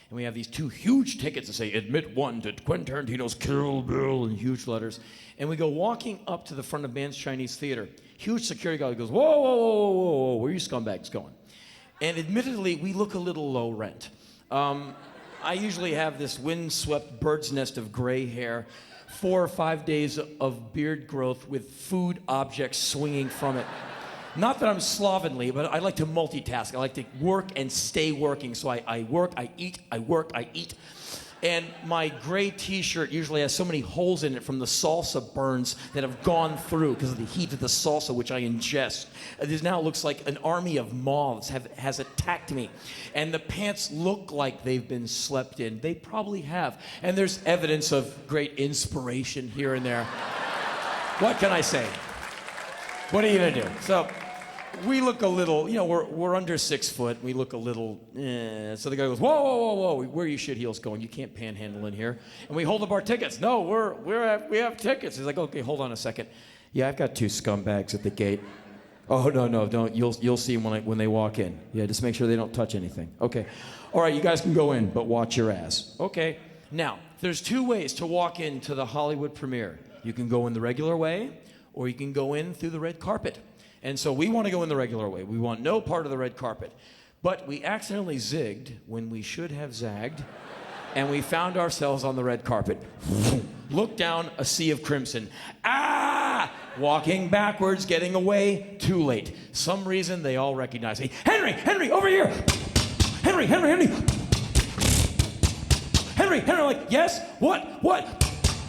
And we have these two huge tickets that say, admit one to Quentin Tarantino's Kill Bill in huge letters. And we go walking up to the front of Man's Chinese Theater. Huge security guard goes, whoa, where are you scumbags going? And admittedly, we look a little low rent. I usually have this windswept bird's nest of gray hair, 4 or 5 days of beard growth with food objects swinging from it. Not that I'm slovenly, but I like to multitask. I like to work and stay working. So I work, I eat, I work, I eat. And my gray t-shirt usually has so many holes in it from the salsa burns that have gone through because of the heat of the salsa which I ingest. This now looks like an army of moths has attacked me. And the pants look like they've been slept in. They probably have. And there's evidence of great inspiration here and there. What can I say? What are you gonna do? So we look a little, we're under 6 foot. We look a little, So the guy goes, whoa, where are you shit heels going? You can't panhandle in here. And we hold up our tickets. No, we have tickets. He's like, okay, hold on a second. Yeah, I've got 2 scumbags at the gate. Oh, no, don't. You'll see them when they walk in. Yeah, just make sure they don't touch anything. Okay. All right, you guys can go in, but watch your ass. Okay. Now, there's 2 ways to walk into the Hollywood premiere. You can go in the regular way, or you can go in through the red carpet. And so we want to go in the regular way. We want no part of the red carpet. But we accidentally zigged when we should have zagged, and we found ourselves on the red carpet. Look down, a sea of crimson. Ah! Walking backwards, getting away, too late. Some reason they all recognize me. Henry, over here! Henry! Henry, like, yes? What?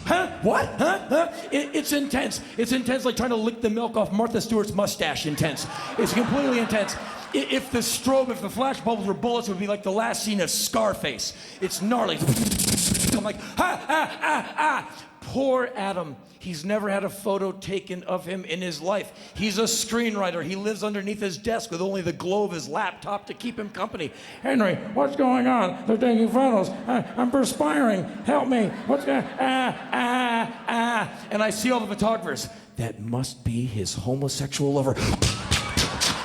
Huh? What? Huh? It's intense. It's intense like trying to lick the milk off Martha Stewart's mustache intense. It's completely intense. If the strobe, if the flash bulbs were bullets, it would be like the last scene of Scarface. It's gnarly. I'm like, Poor Adam. He's never had a photo taken of him in his life. He's a screenwriter. He lives underneath his desk with only the glow of his laptop to keep him company. Henry, what's going on? They're taking photos. I'm perspiring. Help me. What's going on? And I see all the photographers. That must be his homosexual lover.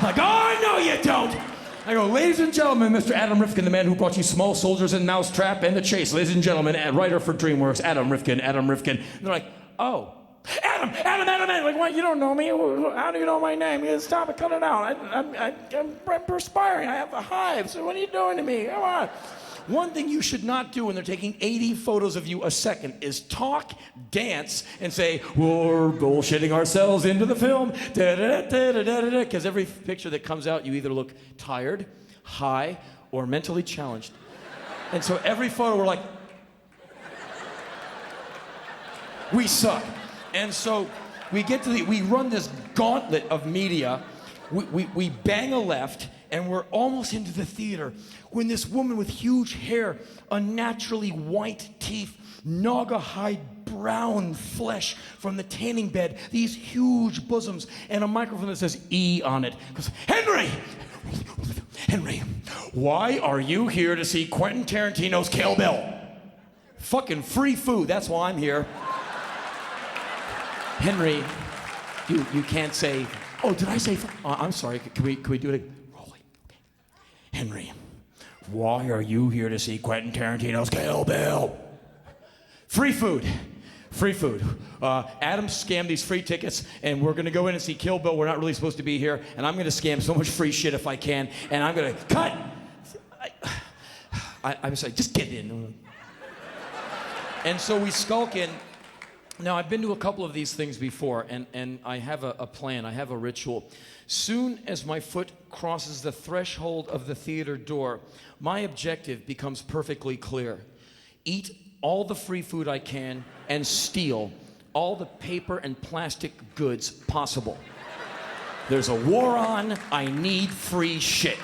Like, oh, no, you don't. I go, ladies and gentlemen, Mr. Adam Rifkin, the man who brought you Small Soldiers and Mousetrap and The Chase. Ladies and gentlemen, writer for DreamWorks, Adam Rifkin. And they're like, oh. Adam. Like, what? You don't know me? How do you know my name? You stop it, cut it out. I'm perspiring. I have the hives. What are you doing to me? Come on. One thing you should not do when they're taking 80 photos of you a second is talk, dance, and say, we're bullshitting ourselves into the film, because every picture that comes out, you either look tired, high, or mentally challenged. And so every photo, we're like, we suck. And so we run this gauntlet of media. We bang a left, and we're almost into the theater when this woman with huge hair, unnaturally white teeth, naga-hide brown flesh from the tanning bed, these huge bosoms, and a microphone that says E on it goes, Henry, why are you here to see Quentin Tarantino's Kill Bill? Fucking free food, that's why I'm here. Henry, you can't say, oh, did I say, I'm sorry, can we do it again? Rolling, okay. Henry, why are you here to see Quentin Tarantino's Kill Bill? Free food. Adam scammed these free tickets, and we're gonna go in and see Kill Bill. We're not really supposed to be here, and I'm gonna scam so much free shit if I can, and I'm gonna cut. I'm sorry, just get in. And so we skulk in. Now, I've been to a couple of these things before, and I have a plan, I have a ritual. Soon as my foot crosses the threshold of the theater door, my objective becomes perfectly clear. Eat all the free food I can and steal all the paper and plastic goods possible. There's a war on, I need free shit.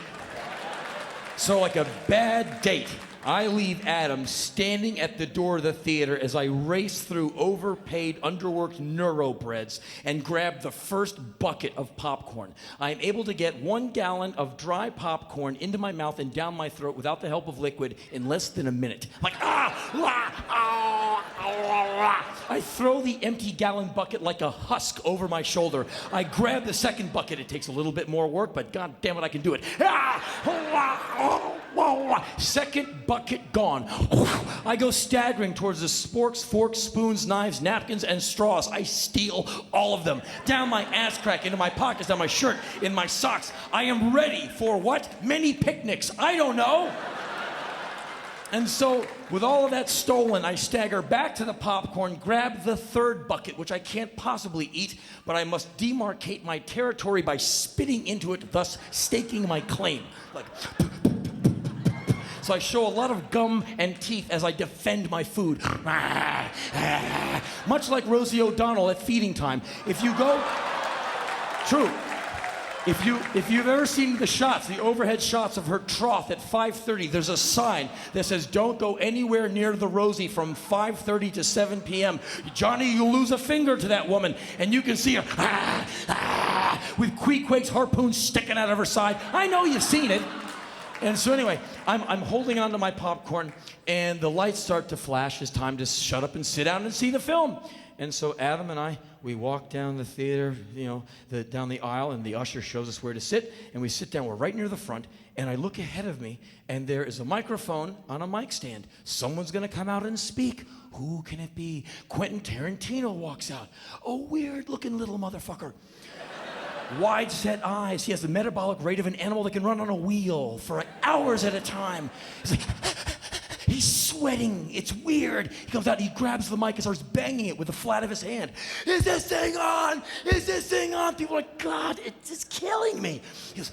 So like a bad date, I leave Adam standing at the door of the theater as I race through overpaid, underworked neurobreds and grab the first bucket of popcorn. I am able to get 1 gallon of dry popcorn into my mouth and down my throat without the help of liquid in less than a minute. Like, I throw the empty gallon bucket like a husk over my shoulder. I grab the second bucket. It takes a little bit more work, but god damn it, I can do it. Second bucket gone. I go staggering towards the sporks, forks, spoons, knives, napkins, and straws. I steal all of them. Down my ass crack, into my pockets, down my shirt, in my socks. I am ready for what? Many picnics. I don't know. And so, with all of that stolen, I stagger back to the popcorn, grab the third bucket, which I can't possibly eat, but I must demarcate my territory by spitting into it, thus staking my claim. Like, so I show a lot of gum and teeth as I defend my food. Much like Rosie O'Donnell at feeding time. If you go... True. If you've ever seen the shots, the overhead shots of her trough at 5:30, there's a sign that says, don't go anywhere near the Rosie from 5:30 to 7 p.m. Johnny, you'll lose a finger to that woman. And you can see her with Queequeg's harpoon sticking out of her side. I know you've seen it. And so anyway, I'm holding on to my popcorn, and the lights start to flash. It's time to shut up and sit down and see the film. And so Adam and I, we walk down the theater, down the aisle, and the usher shows us where to sit, and we sit down. We're right near the front, and I look ahead of me, and there is a microphone on a mic stand. Someone's gonna come out and speak. Who can it be? Quentin Tarantino walks out. A weird-looking little motherfucker. Wide-set eyes. He has the metabolic rate of an animal that can run on a wheel for hours at a time. He's like, he's sweating. It's weird. He comes out, he grabs the mic and starts banging it with the flat of his hand. Is this thing on? Is this thing on? People are like, God, it's killing me. He goes,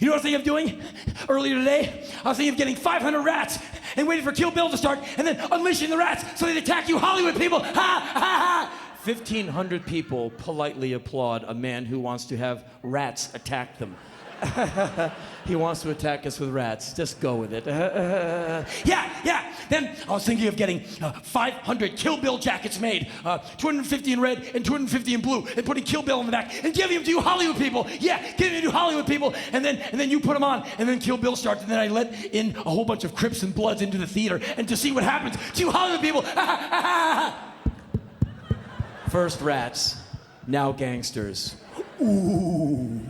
you know what I think of doing earlier today? I was thinking of getting 500 rats and waiting for Kill Bill to start and then unleashing the rats so they'd attack you Hollywood people. Ha, ha, ha. 1,500 people politely applaud a man who wants to have rats attack them. He wants to attack us with rats. Just go with it. Yeah. Then I was thinking of getting 500 Kill Bill jackets made, 250 in red and 250 in blue, and putting Kill Bill on the back and giving them to you Hollywood people. Yeah, giving them to Hollywood people, and then you put them on, and then Kill Bill starts, and then I let in a whole bunch of Crips and Bloods into the theater, and to see what happens to you Hollywood people. First rats, now gangsters. Ooh.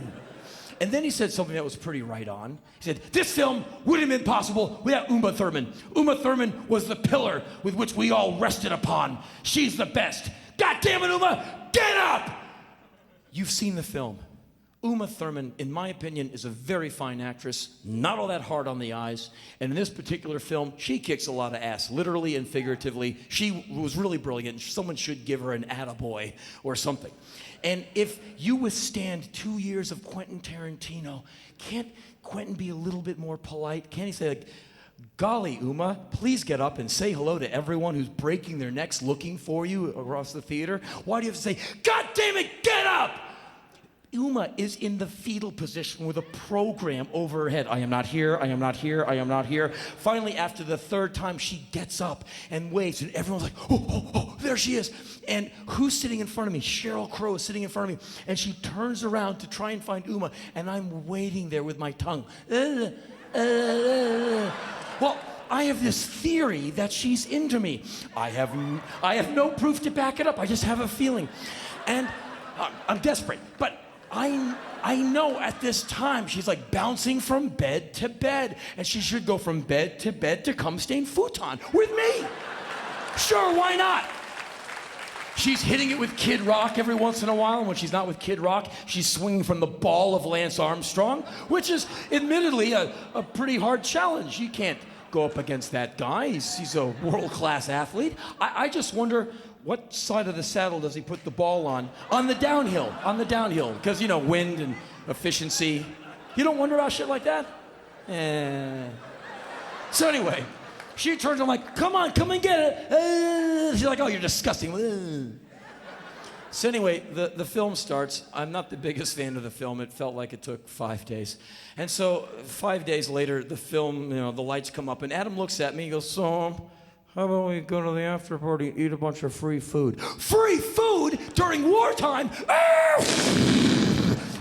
And then he said something that was pretty right on. He said, this film wouldn't have been possible without Uma Thurman. Uma Thurman was the pillar with which we all rested upon. She's the best. God damn it, Uma, get up! You've seen the film. Uma Thurman, in my opinion, is a very fine actress, not all that hard on the eyes. And in this particular film, she kicks a lot of ass, literally and figuratively. She was really brilliant. Someone should give her an attaboy or something. And if you withstand 2 years of Quentin Tarantino, can't Quentin be a little bit more polite? Can't he say, like, golly, Uma, please get up and say hello to everyone who's breaking their necks looking for you across the theater? Why do you have to say, God damn it, get up? Uma is in the fetal position with a program over her head. I am not here, I am not here, I am not here. Finally, after the third time, she gets up and waves, and everyone's like, oh, there she is. And who's sitting in front of me? Sheryl Crow is sitting in front of me, and she turns around to try and find Uma, and I'm waiting there with my tongue. Well, I have this theory that she's into me. I have no proof to back it up. I just have a feeling. And I'm desperate, but I know at this time she's like bouncing from bed to bed, and she should go from bed to cum stained futon with me. Sure, why not? She's hitting it with Kid Rock every once in a while, and when she's not with Kid Rock, she's swinging from the ball of Lance Armstrong, which is admittedly a pretty hard challenge. You can't go up against that guy. He's a world-class athlete. I just wonder, what side of the saddle does he put the ball on? On the downhill, because, you know, wind and efficiency. You don't wonder about shit like that? So anyway, she turns, I'm like, come on, come and get it. She's like, oh, you're disgusting. So anyway, the film starts. I'm not the biggest fan of the film. It felt like it took 5 days. And so 5 days later, the film, you know, the lights come up, and Adam looks at me, he goes, so, how about we go to the after party and eat a bunch of free food? Free food during wartime?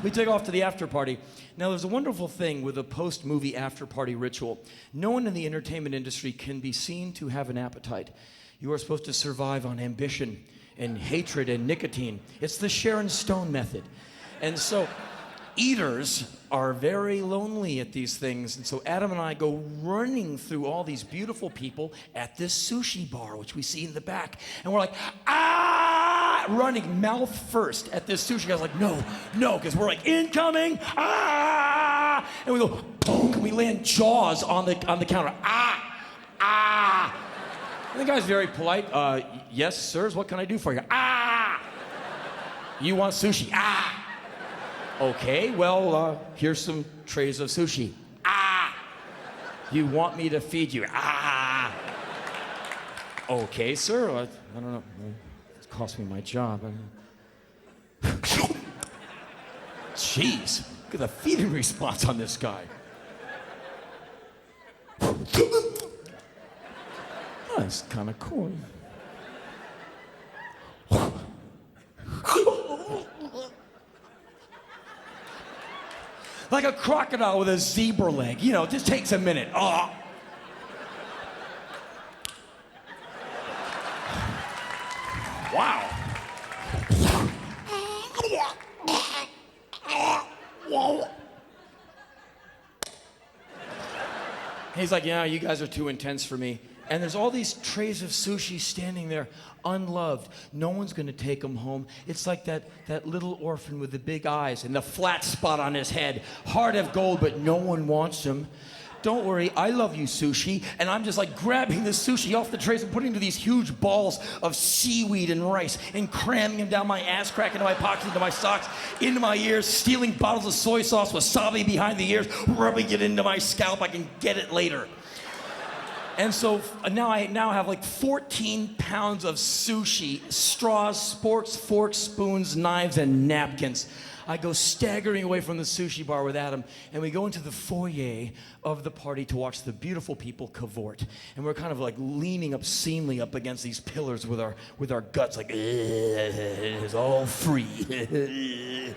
We take off to the after party. Now, there's a wonderful thing with a post-movie after party ritual. No one in the entertainment industry can be seen to have an appetite. You are supposed to survive on ambition and hatred and nicotine. It's the Sharon Stone method. And so eaters are very lonely at these things, and so Adam and I go running through all these beautiful people at this sushi bar, which we see in the back, and we're like, running mouth first at this sushi guy's like, no, because we're like, incoming, and we go, boom, and we land jaws on the counter, and the guy's very polite, yes, sirs, what can I do for you? You want sushi? Okay, well, here's some trays of sushi. You want me to feed you? Okay, sir. I don't know. It's cost me my job. Jeez, look at the feeding response on this guy. That's kind of cool. Like a crocodile with a zebra leg. You know, it just takes a minute. Wow. He's like, yeah, you guys are too intense for me. And there's all these trays of sushi standing there, unloved. No one's gonna take them home. It's like that little orphan with the big eyes and the flat spot on his head. Heart of gold, but no one wants him. Don't worry, I love you, sushi. And I'm just like grabbing the sushi off the trays and putting into these huge balls of seaweed and rice and cramming them down my ass crack, into my pockets, into my socks, into my ears, stealing bottles of soy sauce, wasabi behind the ears, rubbing it into my scalp. I can get it later. And so now I have like 14 pounds of sushi, straws, sporks, forks, spoons, knives, and napkins. I go staggering away from the sushi bar with Adam, and we go into the foyer of the party to watch the beautiful people cavort. And we're kind of like leaning obscenely up against these pillars with our guts like, it's all free.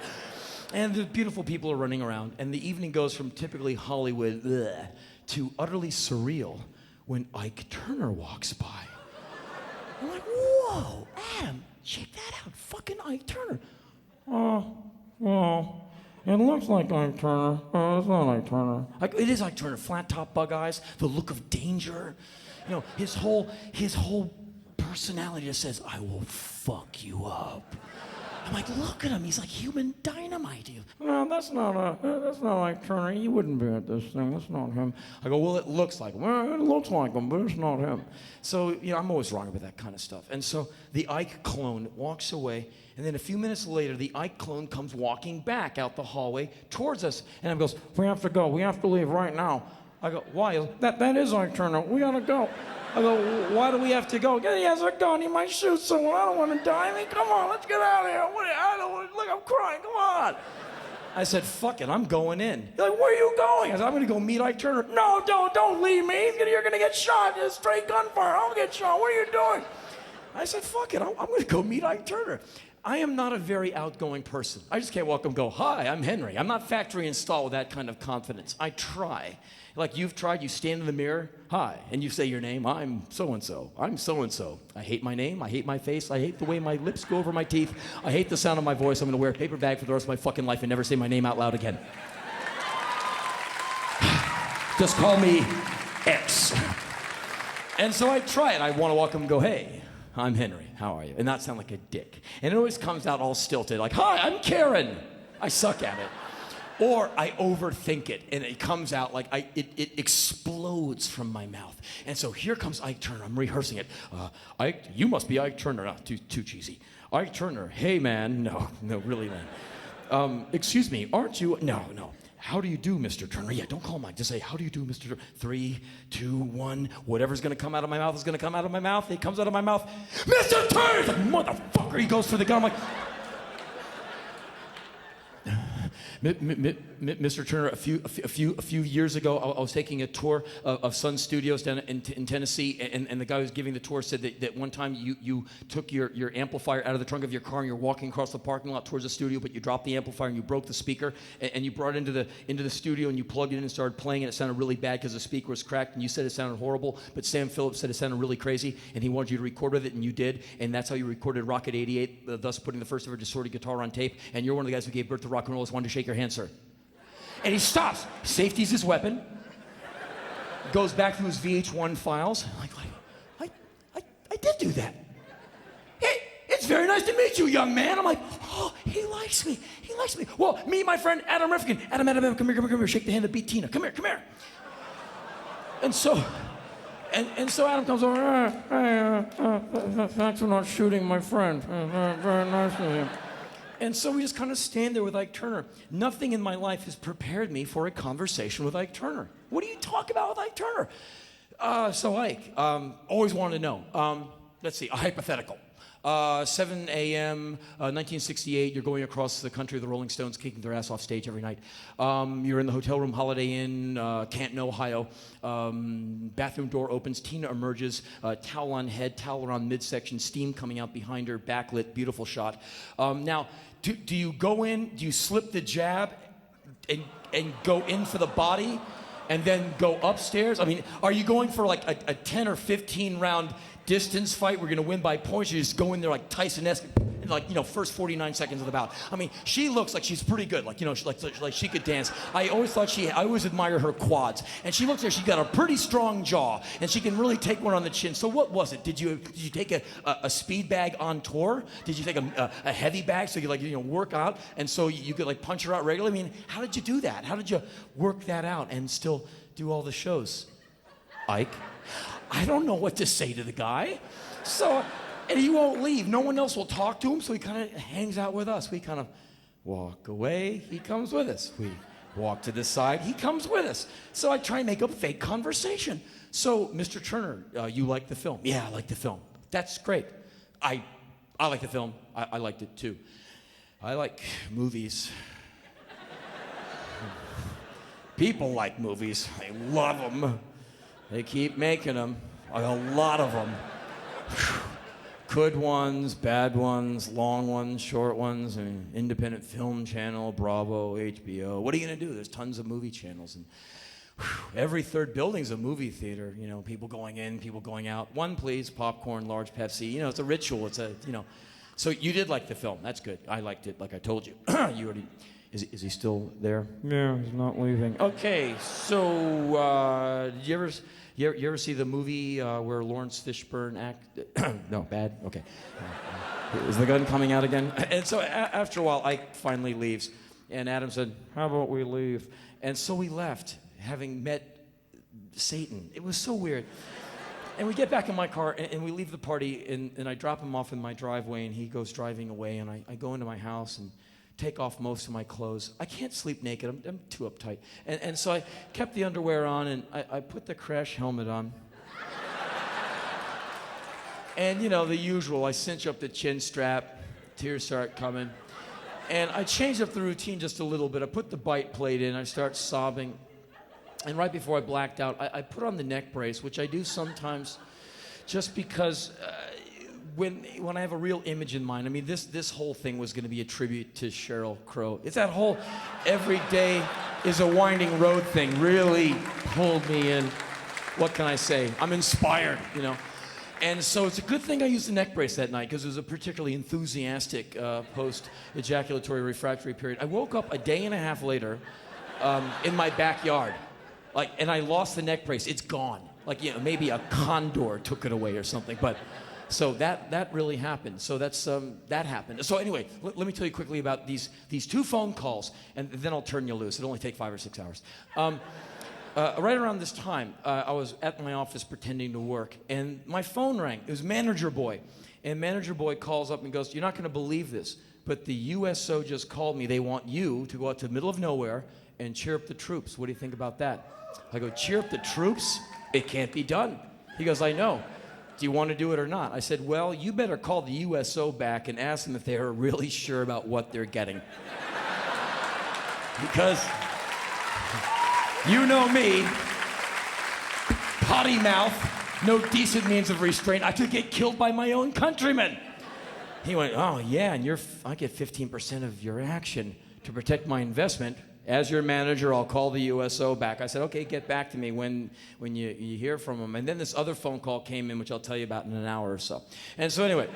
And the beautiful people are running around, and the evening goes from typically Hollywood to utterly surreal when Ike Turner walks by. I'm like, whoa, Adam, check that out, fucking Ike Turner. Well, it looks like Ike Turner. It's not Ike Turner. It is Ike Turner, flat top, bug eyes, the look of danger. You know, his whole personality just says, I will fuck you up. I'm like, look at him. He's like human dynamite. No, that's not Ike Turner. He wouldn't be at this thing. That's not him. I go, well, it looks like him. Well, it looks like him, but it's not him. So, you know, I'm always wrong about that kind of stuff. And so the Ike clone walks away, and then a few minutes later, the Ike clone comes walking back out the hallway towards us. And Adam goes, We have to go. We have to leave right now. I go, why? He goes, That is Ike Turner. We gotta go. I go, why do we have to go? He has a gun. He might shoot someone. I don't want to die. I mean, come on, let's get out of here. Look, I'm crying. Come on. I said, fuck it, I'm going in. He's like, where are you going? I said, I'm going to go meet Ike Turner. No, don't leave me. You're going to get shot. It's straight gunfire. I'll get shot. What are you doing? I said, fuck it, I'm going to go meet Ike Turner. I am not a very outgoing person. I just can't walk up and go, hi, I'm Henry. I'm not factory installed with that kind of confidence. I try. Like you've tried, you stand in the mirror, hi, and you say your name, I'm so-and-so, I'm so-and-so. I hate my name, I hate my face, I hate the way my lips go over my teeth, I hate the sound of my voice, I'm gonna wear a paper bag for the rest of my fucking life and never say my name out loud again. Just call me X. And so I try it, I wanna walk up and go, hey, I'm Henry, how are you? And not sound like a dick. And it always comes out all stilted, like, hi, I'm Karen. I suck at it. Or I overthink it, and it comes out like it explodes from my mouth. And so here comes Ike Turner. I'm rehearsing it. Ike, you must be Ike Turner. Not too cheesy. Ike Turner. Hey, man. No, really, man. Excuse me. Aren't you? No. How do you do, Mr. Turner? Yeah, don't call Mike. Just say, how do you do, Mr. Turner? 3, 2, 1. Whatever's going to come out of my mouth is going to come out of my mouth. It comes out of my mouth. Mr. Turner! He's like, motherfucker. He goes for the gun. I'm like, Mr. Turner, a few years ago, I was taking a tour of Sun Studios down in Tennessee, and the guy who was giving the tour said that one time you took your amplifier out of the trunk of your car and you're walking across the parking lot towards the studio, but you dropped the amplifier and you broke the speaker, and you brought it into the studio and you plugged it in and started playing, and it sounded really bad because the speaker was cracked, and you said it sounded horrible, but Sam Phillips said it sounded really crazy, and he wanted you to record with it, and you did, and that's how you recorded Rocket 88, thus putting the first ever distorted guitar on tape, and you're one of the guys who gave birth to rock and roll. Wanted to shake your hand, sir. And he stops. Safety's his weapon. Goes back to his VH1 files. I'm like, I did do that. Hey, it's very nice to meet you, young man. I'm like, oh, he likes me. He likes me. Well, me, my friend Adam Rifkin. Adam, come here. Shake the hand of beat Tina. Come here. And so Adam comes over. Thanks for not shooting my friend. Very nice of you. And so we just kind of stand there with Ike Turner. Nothing in my life has prepared me for a conversation with Ike Turner. What do you talk about with Ike Turner? So Ike, always wanted to know. Let's see, a hypothetical. 7 a.m., 1968, you're going across the country with the Rolling Stones, kicking their ass off stage every night. You're in the hotel room, Holiday Inn, Canton, Ohio. Bathroom door opens, Tina emerges, towel on head, towel around midsection, steam coming out behind her, backlit, beautiful shot. Now, do you go in, do you slip the jab and go in for the body and then go upstairs? I mean, are you going for like a 10 or 15 round distance fight? We're going to win by points. You just go in there like Tyson-esque, first 49 seconds of the bout. I mean, she looks like she's pretty good. Like she could dance. I always admire her quads. And she looks like she's got a pretty strong jaw, and she can really take one on the chin. So what was it? Did you take a speed bag on tour? Did you take a heavy bag so you work out, and so you could punch her out regularly? I mean, how did you do that? How did you work that out and still do all the shows? Ike? I don't know what to say to the guy. And he won't leave. No one else will talk to him, so he kind of hangs out with us. We kind of walk away. He comes with us. We walk to the side. He comes with us. So I try and make up a fake conversation. So, Mr. Turner, you like the film? Yeah, I like the film. That's great. I like the film. I liked it too. I like movies. People like movies. They love them. They keep making them. A lot of them. Good ones, bad ones, long ones, short ones, and independent film channel, Bravo, HBO. What are you gonna do? There's tons of movie channels, and every third building's a movie theater. You know, people going in, people going out. One, please, popcorn, large Pepsi. You know, it's a ritual. It's a, you know. So you did like the film. That's good. I liked it, like I told you. You already. Is he still there? Yeah, he's not leaving. Okay, so did you ever see the movie where Lawrence Fishburne acted? No, bad? Okay. Is the gun coming out again? And so after a while, Ike finally leaves. And Adam said, how about we leave? And so we left, having met Satan. It was so weird. And we get back in my car, and we leave the party, and I drop him off in my driveway, and he goes driving away, and I go into my house and take off most of my clothes. I can't sleep naked. I'm too uptight. And so I kept the underwear on, and I put the crash helmet on. And, you know, the usual. I cinch up the chin strap. Tears start coming. And I changed up the routine just a little bit. I put the bite plate in. I start sobbing. And right before I blacked out, I put on the neck brace, which I do sometimes just because when I have a real image in mind. I mean, this whole thing was going to be a tribute to Sheryl Crow. It's that whole every day is a winding road thing really pulled me in. What can I say? I'm inspired, you know. And so it's a good thing I used the neck brace that night because it was a particularly enthusiastic post-ejaculatory refractory period. I woke up a day and a half later in my backyard, and I lost the neck brace. It's gone. Like, you know, maybe a condor took it away or something, but. So that really happened. So that happened. So anyway, let me tell you quickly about these two phone calls, and then I'll turn you loose. It'll only take 5 or 6 hours. Right around this time, I was at my office pretending to work, and my phone rang. It was Manager Boy, and Manager Boy calls up and goes, "You're not going to believe this, but the USO just called me. They want you to go out to the middle of nowhere and cheer up the troops. What do you think about that?" I go, "Cheer up the troops? It can't be done." He goes, "I know. Do you want to do it or not?" I said, "Well, you better call the USO back and ask them if they are really sure about what they're getting." Because, you know me, potty mouth, no decent means of restraint. I could get killed by my own countrymen. He went, "Oh, yeah, and I get 15% of your action to protect my investment. As your manager, I'll call the USO back." I said, "Okay, get back to me when you hear from them." And then this other phone call came in, which I'll tell you about in an hour or so. And so anyway,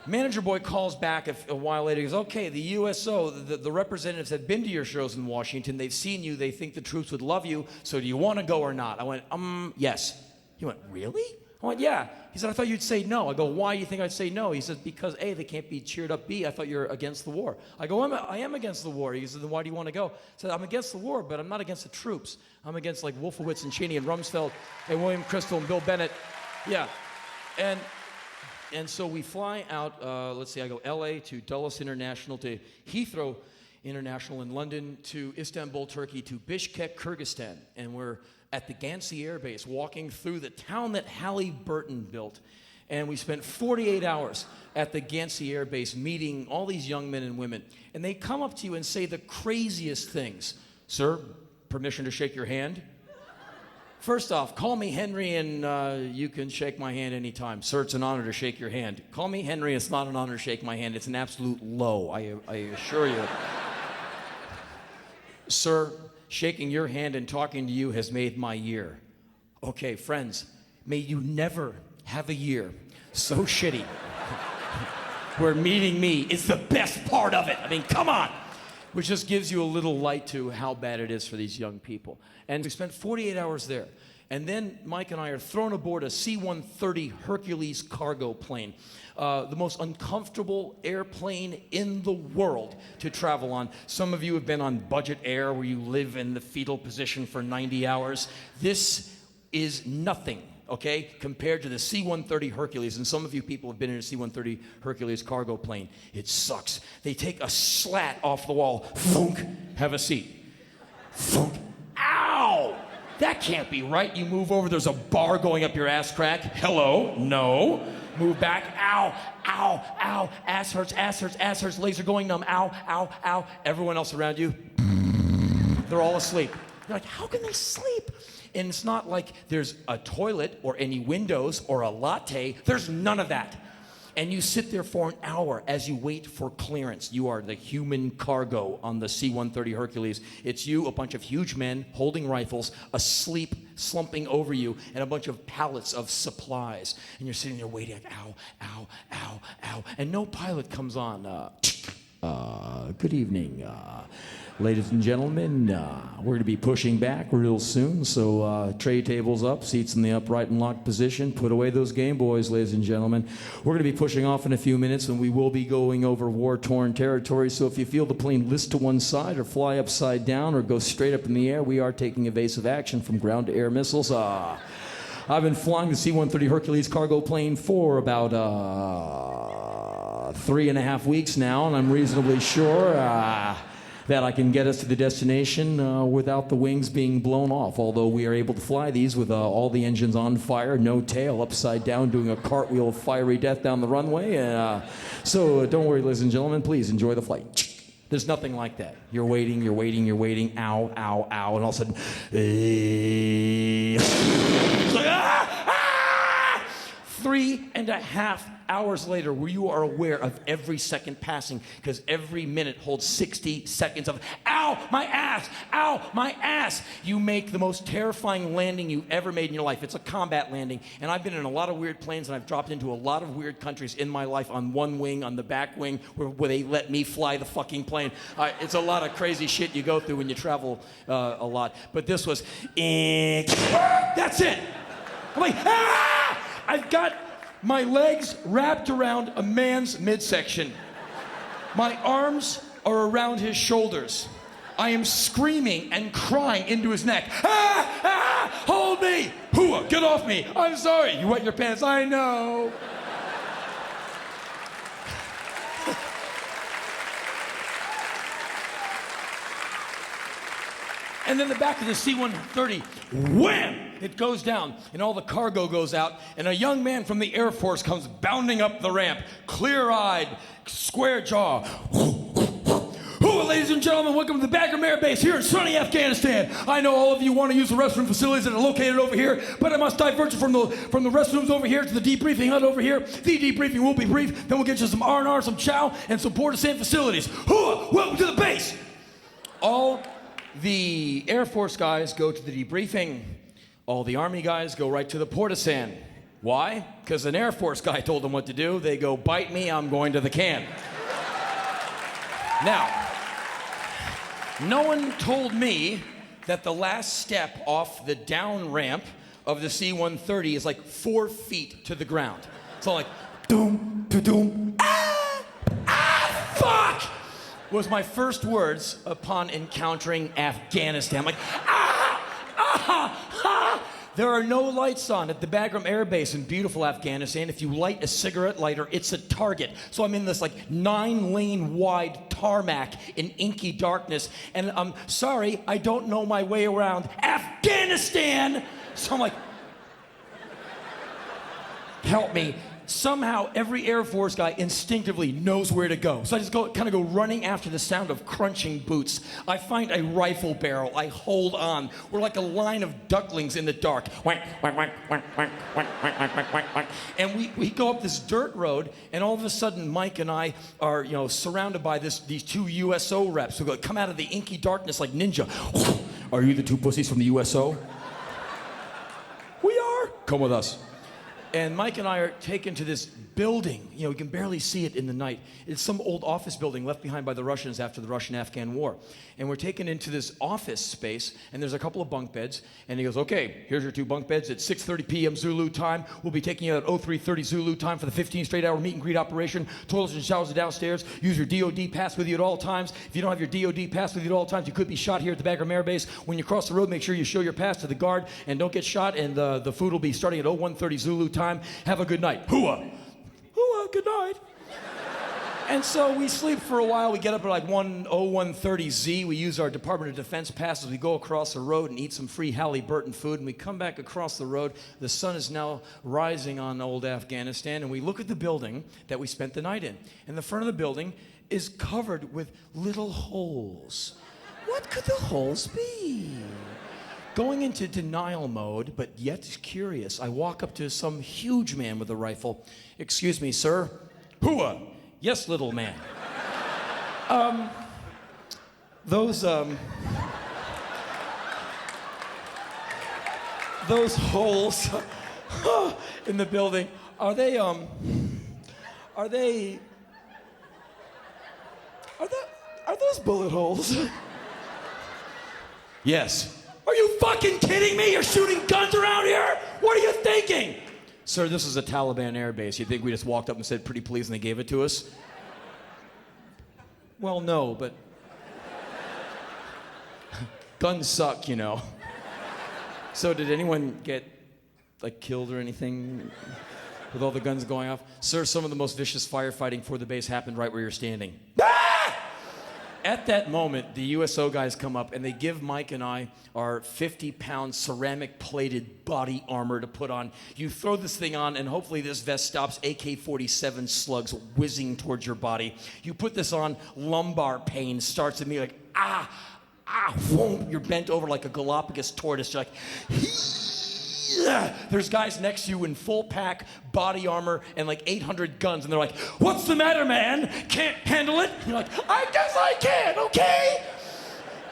Manager Boy calls back a while later. He goes, "Okay, the USO, the representatives have been to your shows in Washington. They've seen you. They think the troops would love you. So do you want to go or not?" I went, yes." He went, "Really?" I went, "Yeah." He said, "I thought you'd say no." I go, "Why do you think I'd say no?" He said, "Because A, they can't be cheered up. B, I thought you're against the war." I go, I am against the war." He said, "Then why do you want to go?" I said, "I'm against the war, but I'm not against the troops. I'm against like Wolfowitz and Cheney and Rumsfeld and William Crystal and Bill Bennett." Yeah. And so we fly out, let's see, I go LA to Dulles International to Heathrow International in London to Istanbul, Turkey to Bishkek, Kyrgyzstan. And we're at the Gansi Air Base, walking through the town that Halliburton built. And we spent 48 hours at the Gansi Air Base meeting all these young men and women. And they come up to you and say the craziest things. "Sir, permission to shake your hand?" "First off, call me Henry and you can shake my hand anytime." "Sir, it's an honor to shake your hand." "Call me Henry, it's not an honor to shake my hand. It's an absolute low, I assure you." "Sir, shaking your hand and talking to you has made my year." "Okay, friends, may you never have a year so shitty where meeting me is the best part of it. I mean, come on." Which just gives you a little light to how bad it is for these young people. And we spent 48 hours there. And then Mike and I are thrown aboard a C-130 Hercules cargo plane, the most uncomfortable airplane in the world to travel on. Some of you have been on budget air where you live in the fetal position for 90 hours. This is nothing, okay, compared to the C-130 Hercules. And some of you people have been in a C-130 Hercules cargo plane. It sucks. They take a slat off the wall. Thunk, have a seat. Thunk. Ow! That can't be right. You move over, there's a bar going up your ass crack. Hello? No. Move back. Ow, ow, ow. Ass hurts, ass hurts, ass hurts. Legs are going numb. Ow, ow, ow. Everyone else around you, they're all asleep. You're like, how can they sleep? And it's not like there's a toilet or any windows or a latte. There's none of that. And you sit there for an hour as you wait for clearance. You are the human cargo on the C-130 Hercules. It's you, a bunch of huge men holding rifles, asleep, slumping over you, and a bunch of pallets of supplies. And you're sitting there waiting, like, ow, ow, ow, ow. And no pilot comes on. Good evening. Ladies and gentlemen, we're going to be pushing back real soon, so tray tables up, seats in the upright and locked position. Put away those Game Boys, ladies and gentlemen. We're going to be pushing off in a few minutes, and we will be going over war-torn territory, so if you feel the plane list to one side or fly upside down or go straight up in the air, we are taking evasive action from ground-to-air missiles. I've been flying the C-130 Hercules cargo plane for about 3.5 weeks now, and I'm reasonably sure that I can get us to the destination without the wings being blown off, although we are able to fly these with all the engines on fire, no tail, upside down, doing a cartwheel of fiery death down the runway. So don't worry, ladies and gentlemen, please enjoy the flight. There's nothing like that. You're waiting, you're waiting, you're waiting, ow, ow, ow, and all of a sudden, it's like, 3.5 hours later, where you are aware of every second passing, because every minute holds 60 seconds of, ow, my ass, ow, my ass. You make the most terrifying landing you've ever made in your life. It's a combat landing, and I've been in a lot of weird planes, and I've dropped into a lot of weird countries in my life on one wing, on the back wing, where they let me fly the fucking plane. It's a lot of crazy shit you go through when you travel a lot. But this was, that's it. I'm like, I've got my legs wrapped around a man's midsection. My arms are around his shoulders. I am screaming and crying into his neck. Hold me! Hooah, get off me! I'm sorry. You wet your pants, I know. And then the back of the C-130, wham! It goes down, and all the cargo goes out, and a young man from the Air Force comes bounding up the ramp, clear-eyed, square jaw. Ladies and gentlemen, welcome to the Bagram Air Base here in sunny Afghanistan. I know all of you want to use the restroom facilities that are located over here, but I must divert you from the restrooms over here to the debriefing hut over here. The debriefing will be brief, then we'll get you some R&R, some chow, and some porta-san facilities. Welcome to the base! All the Air Force guys go to the debriefing. All the Army guys go right to the porta-san. Why? Because an Air Force guy told them what to do. They go, bite me, I'm going to the can. Now, no one told me that the last step off the down ramp of the C-130 is like 4 feet to the ground. So like, doom, doom, fuck! Was my first words upon encountering Afghanistan. I'm like, There are no lights on at the Bagram Air Base in beautiful Afghanistan. If you light a cigarette lighter, it's a target. So I'm in this like 9-lane wide tarmac in inky darkness, and I'm sorry, I don't know my way around Afghanistan. So I'm like, help me. Somehow every Air Force guy instinctively knows where to go. So I just kind of go running after the sound of crunching boots. I find a rifle barrel. I hold on. We're like a line of ducklings in the dark. And we go up this dirt road, and all of a sudden Mike and I are, surrounded by these two USO reps who come out of the inky darkness like ninja. Are you the two pussies from the USO? We are. Come with us. And Mike and I are taken to this building. You can barely see it in the night. It's some old office building left behind by the Russians after the Russian-Afghan War. And we're taken into this office space, and there's a couple of bunk beds. And he goes, okay, here's your 2 bunk beds. At 6:30 p.m. Zulu time, we'll be taking you at 03:30 Zulu time for the 15 straight hour meet and greet operation. Toilets and showers are downstairs. Use your DOD pass with you at all times. If you don't have your DOD pass with you at all times, you could be shot here at the Bagram Air Base. When you cross the road, make sure you show your pass to the guard and don't get shot. And the food will be starting at 01:30 Zulu time. Have a good night. Hooah! Hooah, good night. And so we sleep for a while. We get up at like 1:30Z. We use our Department of Defense passes. We go across the road and eat some free Halliburton food. And we come back across the road. The sun is now rising on old Afghanistan. And we look at the building that we spent the night in. And the front of the building is covered with little holes. What could the holes be? Going into denial mode, but yet curious, I walk up to some huge man with a rifle. Excuse me, sir. Hooah! Yes, little man. Those holes in the building, are those bullet holes? Yes. Are you fucking kidding me? You're shooting guns around here? What are you thinking? Sir, this is a Taliban air base. You think we just walked up and said, pretty please, and they gave it to us? Well, no, but guns suck, you know. So did anyone get, like, killed or anything with all the guns going off? Sir, some of the most vicious firefighting for the base happened right where you're standing. At that moment, the USO guys come up and they give Mike and I our 50-pound ceramic-plated body armor to put on. You throw this thing on and hopefully this vest stops AK-47 slugs whizzing towards your body. You put this on, lumbar pain starts to be like, whoom. You're bent over like a Galapagos tortoise. You're like, there's guys next to you in full pack, body armor, and like 800 guns, and they're like, what's the matter, man? Can't handle it? And you're like, I guess I can, okay?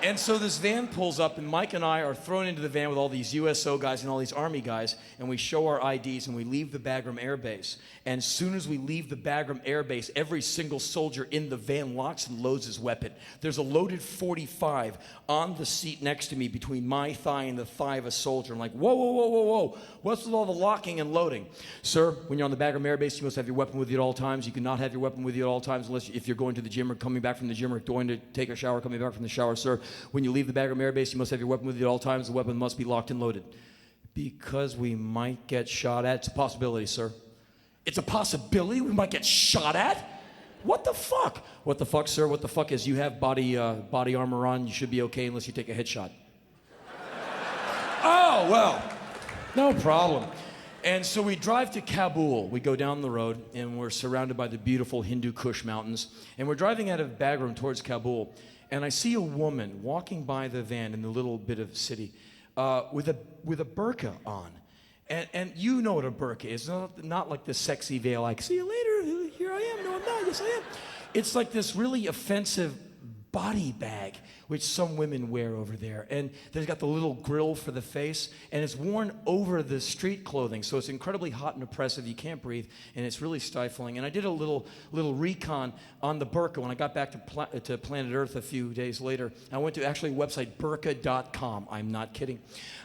And so this van pulls up, and Mike and I are thrown into the van with all these USO guys and all these Army guys, and we show our IDs, and we leave the Bagram Air Base. And as soon as we leave the Bagram Air Base, every single soldier in the van locks and loads his weapon. There's a loaded .45 on the seat next to me between my thigh and the thigh of a soldier. I'm like, whoa, whoa, whoa, whoa, whoa. What's with all the locking and loading? Sir, when you're on the Bagram Air Base, you must have your weapon with you at all times. You cannot have your weapon with you at all times unless if you're going to the gym or coming back from the gym or going to take a shower, coming back from the shower, sir. When you leave the Bagram Air Base, you must have your weapon with you at all times. The weapon must be locked and loaded. Because we might get shot at. It's a possibility, sir. It's a possibility we might get shot at? What the fuck? What the fuck, sir? What the fuck is you have body armor on, you should be okay unless you take a headshot. Oh, well, no problem. And so we drive to Kabul. We go down the road, and we're surrounded by the beautiful Hindu Kush mountains. And we're driving out of Bagram towards Kabul, and I see a woman walking by the van in the little bit of city with a burqa on. And you know what a burqa is. Not like the sexy veil, like, see you later, here I am. No, I'm not, yes I am. It's like this really offensive body bag, which some women wear over there. And they've got the little grill for the face, and it's worn over the street clothing, so it's incredibly hot and oppressive. You can't breathe, and it's really stifling. And I did a little recon on the burqa when I got back to planet Earth a few days later. I went to actually a website, burqa.com. I'm not kidding.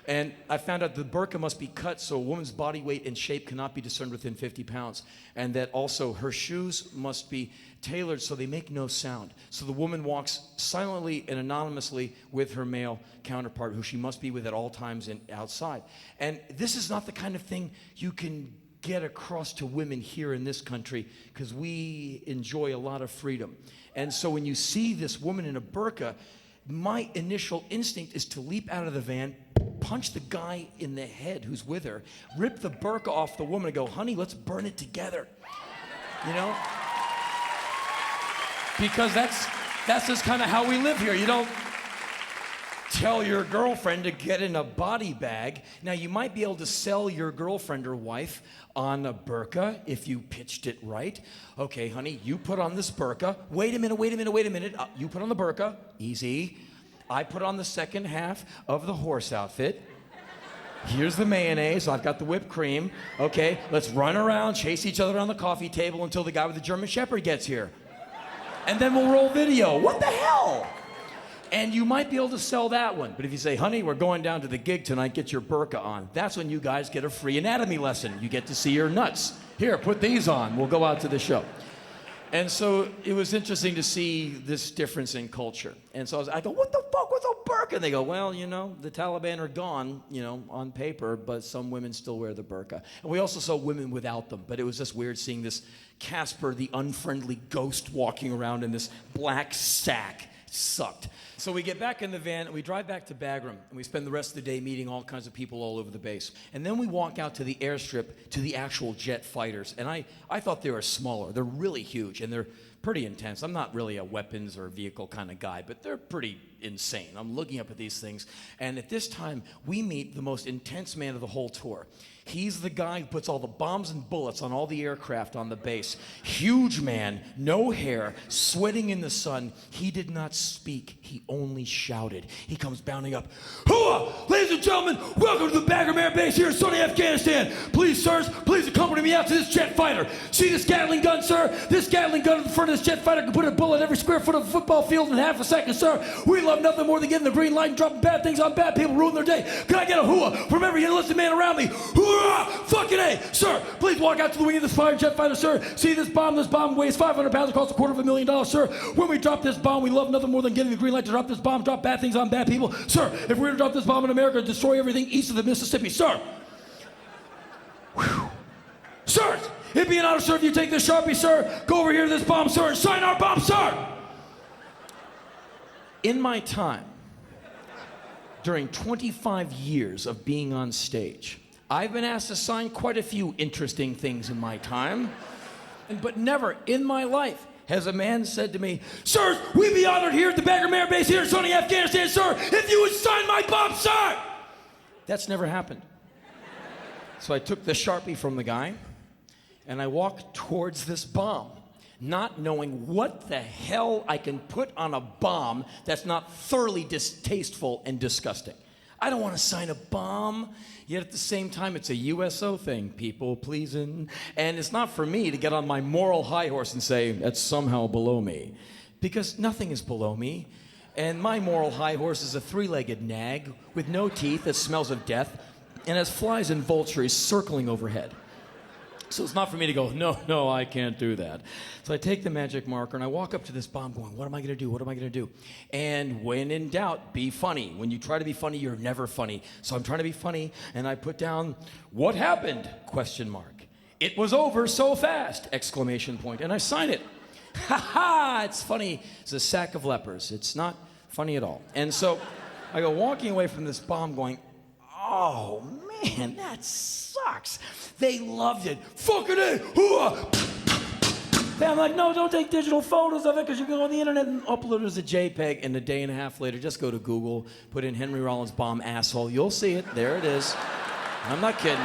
And I found out the burqa must be cut so a woman's body weight and shape cannot be discerned within 50 pounds. And that also her shoes must be tailored so they make no sound. So the woman walks silently and anonymously with her male counterpart, who she must be with at all times and outside. And this is not the kind of thing you can get across to women here in this country, because we enjoy a lot of freedom. And so when you see this woman in a burqa, my initial instinct is to leap out of the van, punch the guy in the head who's with her, rip the burqa off the woman and go, honey, let's burn it together. You know? Because that's just kind of how we live here. You don't tell your girlfriend to get in a body bag. Now, you might be able to sell your girlfriend or wife on a burqa if you pitched it right. Okay, honey, you put on this burqa. Wait a minute. You put on the burqa. Easy. I put on the second half of the horse outfit. Here's the mayonnaise. I've got the whipped cream. Okay, let's run around, chase each other around the coffee table until the guy with the German Shepherd gets here. And then we'll roll video. What the hell? And you might be able to sell that one. But if you say, honey, we're going down to the gig tonight, get your burqa on. That's when you guys get a free anatomy lesson. You get to see your nuts. Here, put these on. We'll go out to the show. And so it was interesting to see this difference in culture. And so I go, what the fuck? fuck with a burqa? And they go, well, the Taliban are gone, on paper, but some women still wear the burqa. And we also saw women without them, but it was just weird seeing this Casper, the unfriendly ghost, walking around in this black sack. It sucked. So we get back in the van, and we drive back to Bagram, and we spend the rest of the day meeting all kinds of people all over the base. And then we walk out to the airstrip to the actual jet fighters. And I thought they were smaller. They're really huge, and they're pretty intense. I'm not really a weapons or vehicle kind of guy, but they're pretty insane. I'm looking up at these things, and at this time, we meet the most intense man of the whole tour. He's the guy who puts all the bombs and bullets on all the aircraft on the base. Huge man, no hair, sweating in the sun. He did not speak. He only shouted. He comes bounding up. Hooah! Ladies and gentlemen, welcome to the Bagram Air Base here in sunny Afghanistan. Please, sirs, please accompany me out to this jet fighter. See this Gatling gun, sir? This Gatling gun in the front of this jet fighter can put a bullet in every square foot of a football field in half a second, sir. We love nothing more than getting the green light and dropping bad things on bad people, ruining their day. Can I get a hooah from every enlisted man around me? Hooah! Fucking A! Sir, please walk out to the wing of this jet fighter, sir. See this bomb? This bomb weighs 500 pounds, it costs $250,000, sir. When we drop this bomb, we love nothing more than getting the green light to drop this bomb, drop bad things on bad people. Sir, if we're to drop this bomb in America, destroy everything east of the Mississippi, sir. Whew. Sir, it'd be an honor, sir, if you take this Sharpie, sir, go over here to this bomb, sir, and sign our bomb, sir. In my time, during 25 years of being on stage, I've been asked to sign quite a few interesting things in my time, but never in my life has a man said to me, sirs, we'd be honored here at the Bagram Air Base here in sunny Afghanistan, sir, if you would sign my bomb, sir. That's never happened. So I took the Sharpie from the guy, and I walked towards this bomb, not knowing what the hell I can put on a bomb that's not thoroughly distasteful and disgusting. I don't want to sign a bomb, yet at the same time, it's a USO thing, people pleasing. And it's not for me to get on my moral high horse and say, that's somehow below me. Because nothing is below me. And my moral high horse is a three-legged nag with no teeth that smells of death and has flies and vultures circling overhead. So it's not for me to go, no, I can't do that. So I take the magic marker and I walk up to this bomb going, what am I going to do? What am I going to do? And when in doubt, be funny. When you try to be funny, you're never funny. So I'm trying to be funny and I put down, what happened? ? It was over so fast! ! And I sign it. Ha ha! It's funny. It's a sack of lepers. It's not funny at all. And so I go walking away from this bomb going, oh man, that sucks. They loved it. Fucking A! Hooah! I'm like, no, don't take digital photos of it because you can go on the internet and upload it as a JPEG. And a day and a half later, just go to Google, put in Henry Rollins bomb asshole. You'll see it. There it is. I'm not kidding.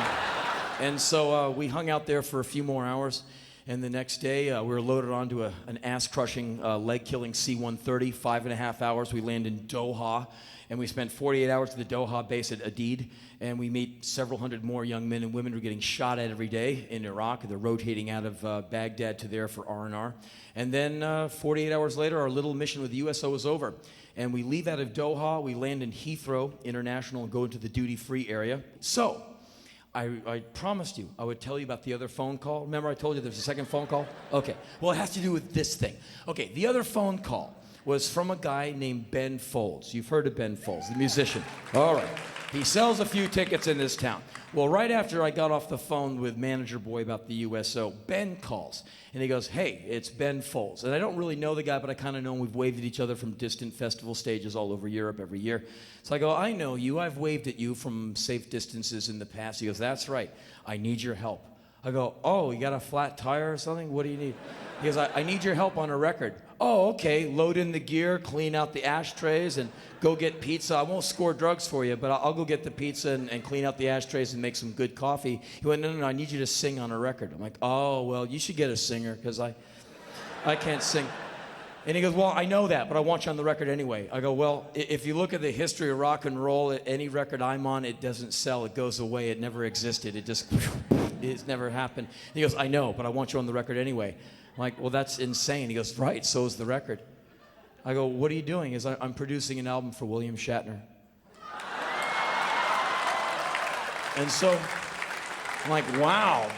And so we hung out there for a few more hours. And the next day, we were loaded onto an ass-crushing, leg-killing C-130, 5.5 hours. We land in Doha. And we spent 48 hours at the Doha base at Adid, and we meet several hundred more young men and women who are getting shot at every day in Iraq. They're rotating out of Baghdad to there for R&R. And then 48 hours later, our little mission with the USO is over. And we leave out of Doha, we land in Heathrow International and go into the duty-free area. So, I promised you I would tell you about the other phone call. Remember I told you there's a second phone call? Okay, well it has to do with this thing. Okay, the other phone call was from a guy named Ben Folds. You've heard of Ben Folds, the musician. All right. He sells a few tickets in this town. Well, right after I got off the phone with Manager Boy about the USO, Ben calls, and he goes, hey, it's Ben Folds. And I don't really know the guy, but I kind of know him. We've waved at each other from distant festival stages all over Europe every year. So I go, I know you. I've waved at you from safe distances in the past. He goes, that's right. I need your help. I go, oh, you got a flat tire or something? What do you need? He goes, I need your help on a record. Oh, okay, load in the gear, clean out the ashtrays, and go get pizza. I won't score drugs for you, but I'll go get the pizza and clean out the ashtrays and make some good coffee. He went, no, I need you to sing on a record. I'm like, oh, well, you should get a singer, because I can't sing. And he goes, well, I know that, but I want you on the record anyway. I go, well, if you look at the history of rock and roll, any record I'm on, it doesn't sell, it goes away, it never existed, it's never happened. And he goes, I know, but I want you on the record anyway. I'm like, well, that's insane. He goes, right, so is the record. I go, what are you doing? He goes, I'm producing an album for William Shatner. And so I'm like, wow.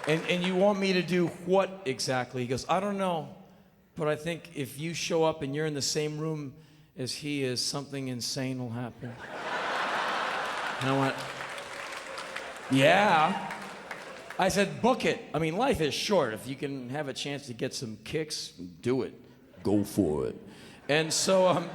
And you want me to do what exactly? He goes, I don't know, but I think if you show up and you're in the same room as he is, something insane will happen. And I went, yeah. I said, book it. I mean, life is short. If you can have a chance to get some kicks, do it. Go for it. And so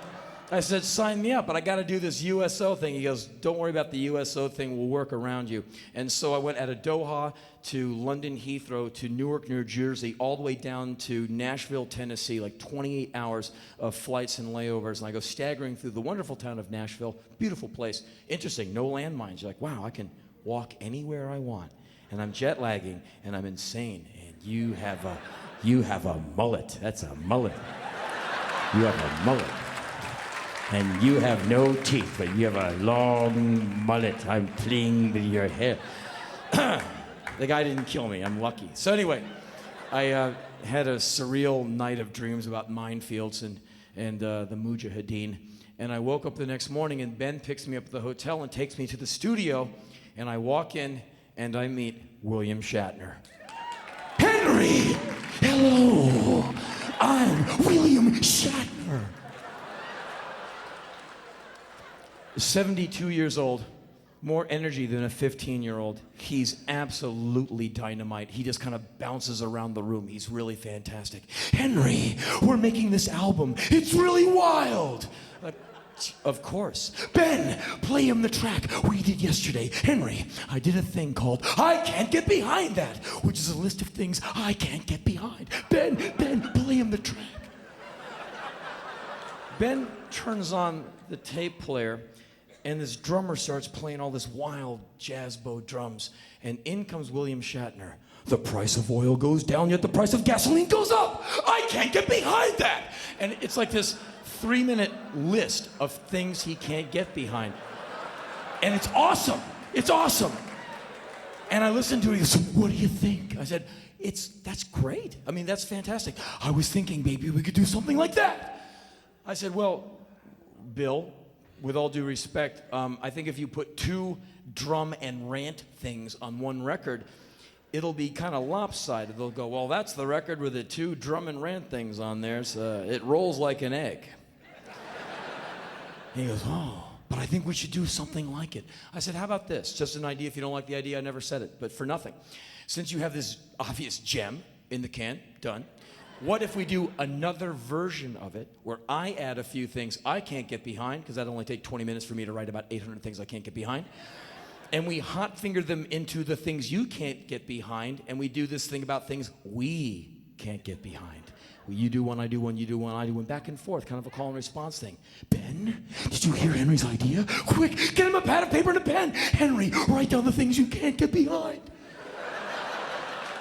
I said, sign me up, but I got to do this USO thing. He goes, don't worry about the USO thing. We'll work around you. And so I went out of Doha to London Heathrow to Newark, New Jersey, all the way down to Nashville, Tennessee, like 28 hours of flights and layovers. And I go staggering through the wonderful town of Nashville. Beautiful place. Interesting. No landmines. You're like, wow, I can walk anywhere I want. And I'm jet lagging, and I'm insane. And you have a mullet. That's a mullet. You have a mullet. And you have no teeth, but you have a long mullet. I'm playing with your hair. The guy didn't kill me. I'm lucky. So anyway, I had a surreal night of dreams about minefields and the Mujahideen. And I woke up the next morning, and Ben picks me up at the hotel and takes me to the studio. And I walk in, and I meet William Shatner. Henry! Hello! I'm William Shatner. 72 years old, more energy than a 15-year-old. He's absolutely dynamite. He just kind of bounces around the room. He's really fantastic. Henry, we're making this album. It's really wild. Of course. Ben, play him the track we did yesterday. Henry, I did a thing called I Can't Get Behind That, which is a list of things I can't get behind. Ben, play him the track. Ben turns on the tape player, and this drummer starts playing all this wild jazz bow drums, and in comes William Shatner. The price of oil goes down, yet the price of gasoline goes up. I can't get behind that. And it's like this 3-minute list of things he can't get behind. And it's awesome. It's awesome. And I listened to it. He goes, what do you think? I said, that's great. I mean, that's fantastic. I was thinking maybe we could do something like that. I said, well, Bill, with all due respect, I think if you put 2 drum and rant things on one record, it'll be kind of lopsided. They'll go, well, that's the record with the 2 drum and rant things on there, so it rolls like an egg. He goes, oh, but I think we should do something like it. I said, how about this? Just an idea. If you don't like the idea, I never said it, but for nothing. Since you have this obvious gem in the can, done, what if we do another version of it where I add a few things I can't get behind, because that'll only take 20 minutes for me to write about 800 things I can't get behind, and we hot finger them into the things you can't get behind, and we do this thing about things we can't get behind. You do one, I do one, you do one, I do one, back and forth, kind of a call and response thing. Ben, did you hear Henry's idea? Quick, get him a pad of paper and a pen. Henry, write down the things you can't get behind.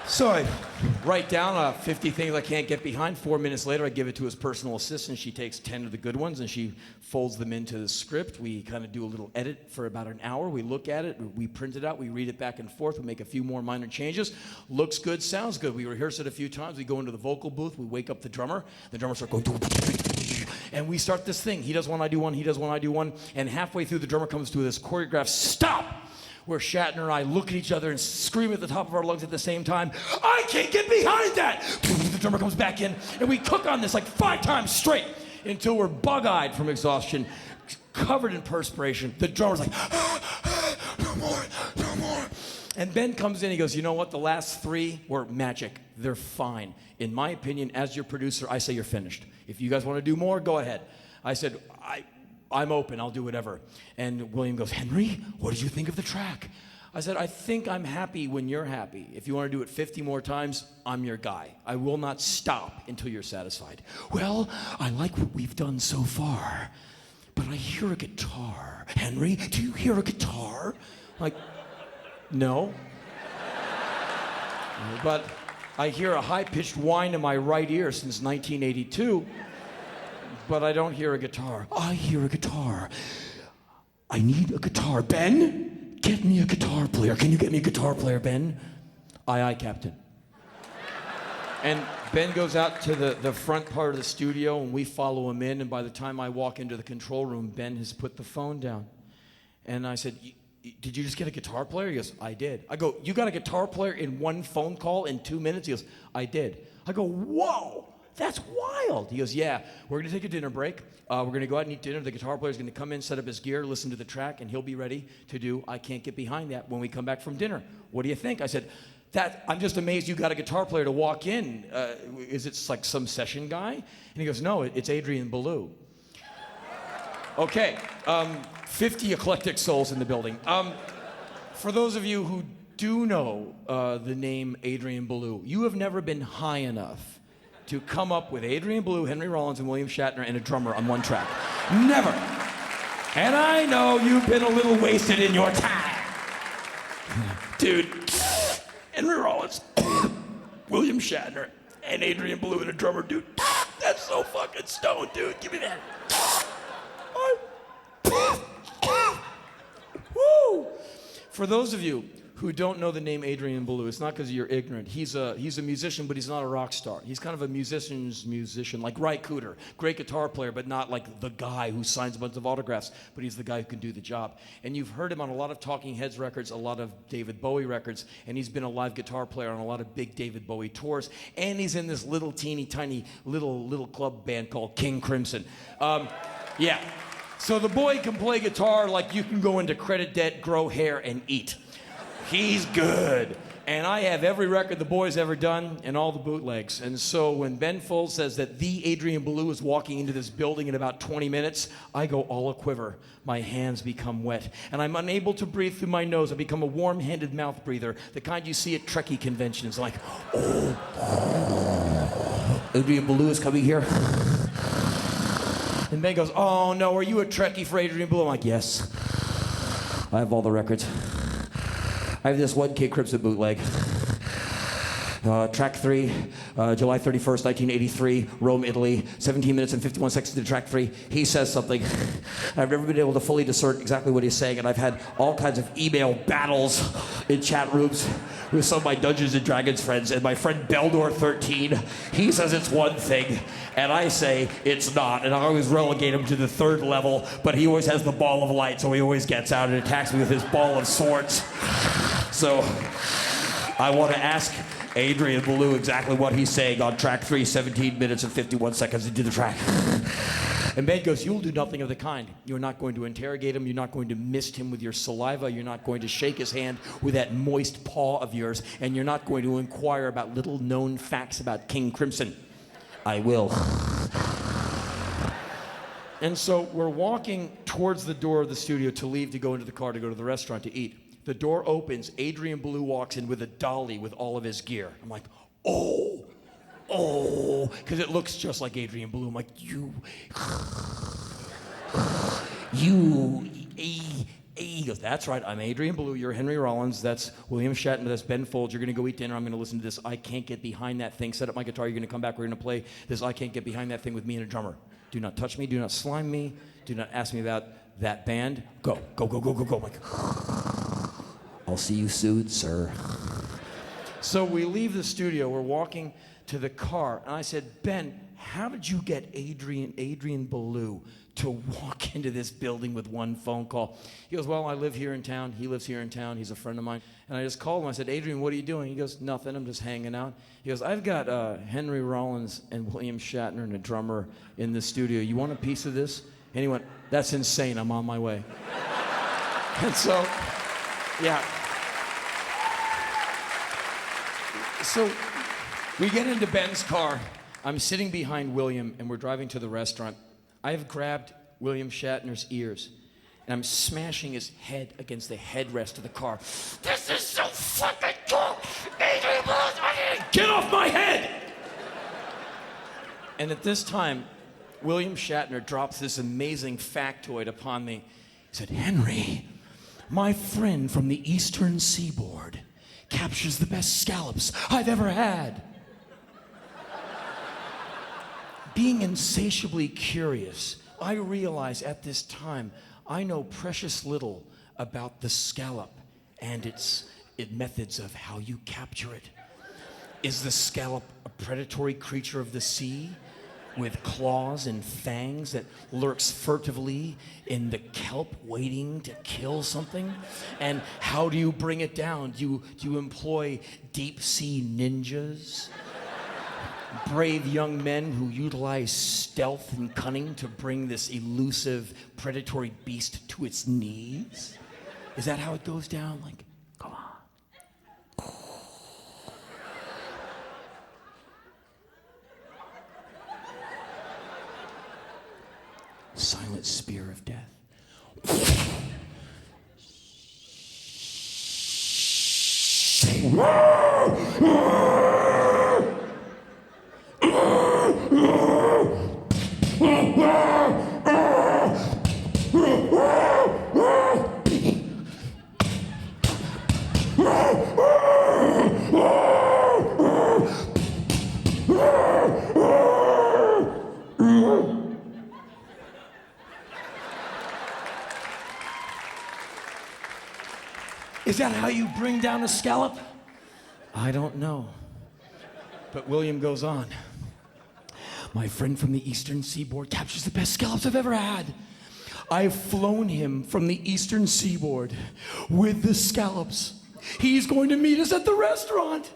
So I write down 50 things I can't get behind. 4 minutes later, I give it to his personal assistant. She takes 10 of the good ones, and she folds them into the script. We kind of do a little edit for about an hour. We look at it. We print it out. We read it back and forth. We make a few more minor changes. Looks good, sounds good. We rehearse it a few times. We go into the vocal booth. We wake up the drummer. The drummer starts going, and we start this thing. He does one, I do one. He does one, I do one. And halfway through, the drummer comes to this choreographed stop, where Shatner and I look at each other and scream at the top of our lungs at the same time, I can't get behind that! The drummer comes back in, and we cook on this like 5 times straight until we're bug-eyed from exhaustion, covered in perspiration. The drummer's like, no more, no more. And Ben comes in, he goes, you know what, the last 3 were magic. They're fine. In my opinion, as your producer, I say you're finished. If you guys want to do more, go ahead. I said, I'm open, I'll do whatever. And William goes, Henry, what did you think of the track? I said, I think I'm happy when you're happy. If you want to do it 50 more times, I'm your guy. I will not stop until you're satisfied. Well, I like what we've done so far, but I hear a guitar. Henry, do you hear a guitar? Like, no. But I hear a high-pitched whine in my right ear since 1982. But I don't hear a guitar. I hear a guitar. I need a guitar. Ben, get me a guitar player. Can you get me a guitar player, Ben? Aye, Captain. And Ben goes out to the front part of the studio, and we follow him in, and by the time I walk into the control room, Ben has put the phone down. And I said, did you just get a guitar player? He goes, I did. I go, you got a guitar player in 1 phone call in 2 minutes? He goes, I did. I go, whoa! That's wild. He goes, yeah, we're going to take a dinner break. We're going to go out and eat dinner. The guitar player's going to come in, set up his gear, listen to the track, and he'll be ready to do I Can't Get Behind That when we come back from dinner. What do you think? I said, I'm just amazed you got a guitar player to walk in. Is it like some session guy? And he goes, no, it's Adrian Belew. Okay, 50 eclectic souls in the building. For those of you who do know the name Adrian Belew, you have never been high enough to come up with Adrian Belew, Henry Rollins, and William Shatner and a drummer on one track. Never. And I know you've been a little wasted in your time. Dude, Henry Rollins, William Shatner, and Adrian Belew and a drummer, dude. That's so fucking stoned, dude. Give me that. Woo! For those of you who don't know the name Adrian Belew, it's not because you're ignorant. He's a musician, but he's not a rock star. He's kind of a musician's musician, like Ry Cooder. Great guitar player, but not like the guy who signs a bunch of autographs, but he's the guy who can do the job. And you've heard him on a lot of Talking Heads records, a lot of David Bowie records, and he's been a live guitar player on a lot of big David Bowie tours, and he's in this little teeny tiny little club band called King Crimson. Yeah. So the boy can play guitar like you can go into credit debt, grow hair, and eat. He's good. And I have every record the boy's ever done and all the bootlegs. And so when Ben Folds says that the Adrian Belew is walking into this building in about 20 minutes, I go all a quiver. My hands become wet. And I'm unable to breathe through my nose. I become a warm-handed mouth breather, the kind you see at Trekkie conventions. Like, oh, Adrian Belew is coming here. And Ben goes, oh no, are you a Trekkie for Adrian Belew? I'm like, yes. I have all the records. I have this one King Crimson bootleg. Track 3, July 31st, 1983, Rome, Italy, 17 minutes and 51 seconds into track 3. He says something. I've never been able to fully discern exactly what he's saying, and I've had all kinds of email battles in chat rooms with some of my Dungeons & Dragons friends, and my friend Beldor13, he says it's one thing, and I say it's not, and I always relegate him to the 3rd level, but he always has the ball of light, so he always gets out and attacks me with his ball of swords. So, I want to ask Adrian Belew exactly what he's saying on track 3, 17 minutes and 51 seconds into the track. And Ben goes, you'll do nothing of the kind. You're not going to interrogate him. You're not going to mist him with your saliva. You're not going to shake his hand with that moist paw of yours. And you're not going to inquire about little known facts about King Crimson. I will. And so we're walking towards the door of the studio to leave to go into the car to go to the restaurant to eat. The door opens, Adrian Belew walks in with a dolly with all of his gear. I'm like, oh, because it looks just like Adrian Belew. I'm like, he goes, that's right, I'm Adrian Belew, you're Henry Rollins, that's William Shatner, that's Ben Folds, you're gonna go eat dinner, I'm gonna listen to this I Can't Get Behind That Thing, set up my guitar, you're gonna come back, we're gonna play this I Can't Get Behind That Thing with me and a drummer. Do not touch me, do not slime me, do not ask me about that band. Go. I'm like, I'll see you soon, sir. So we leave the studio, we're walking to the car, and I said, Ben, how did you get Adrian Belew to walk into this building with one phone call? He goes, well, I live here in town, he lives here in town, he's a friend of mine. And I just called him, I said, Adrian, what are you doing? He goes, nothing, I'm just hanging out. He goes, I've got Henry Rollins and William Shatner and a drummer in the studio. You want a piece of this? And he went, that's insane, I'm on my way. And so, yeah. So we get into Ben's car. I'm sitting behind William, and we're driving to the restaurant. I've grabbed William Shatner's ears, and I'm smashing his head against the headrest of the car. This is so fucking cool! Adrian Belew, get off my head! And at this time, William Shatner drops this amazing factoid upon me. He said, Henry, my friend from the eastern seaboard captures the best scallops I've ever had. Being insatiably curious, I realize at this time I know precious little about the scallop and its methods of how you capture it. Is the scallop a predatory creature of the sea with claws and fangs that lurks furtively in the kelp waiting to kill something? And how do you bring it down? Do you employ deep sea ninjas? brave young men who utilize stealth and cunning to bring this elusive, predatory beast to its knees? Is that how it goes down? Like, come on. Silent spear of death. Is that how you bring down a scallop? I don't know. But William goes on. My friend from the eastern seaboard captures the best scallops I've ever had. I've flown him from the eastern seaboard with the scallops. He's going to meet us at the restaurant.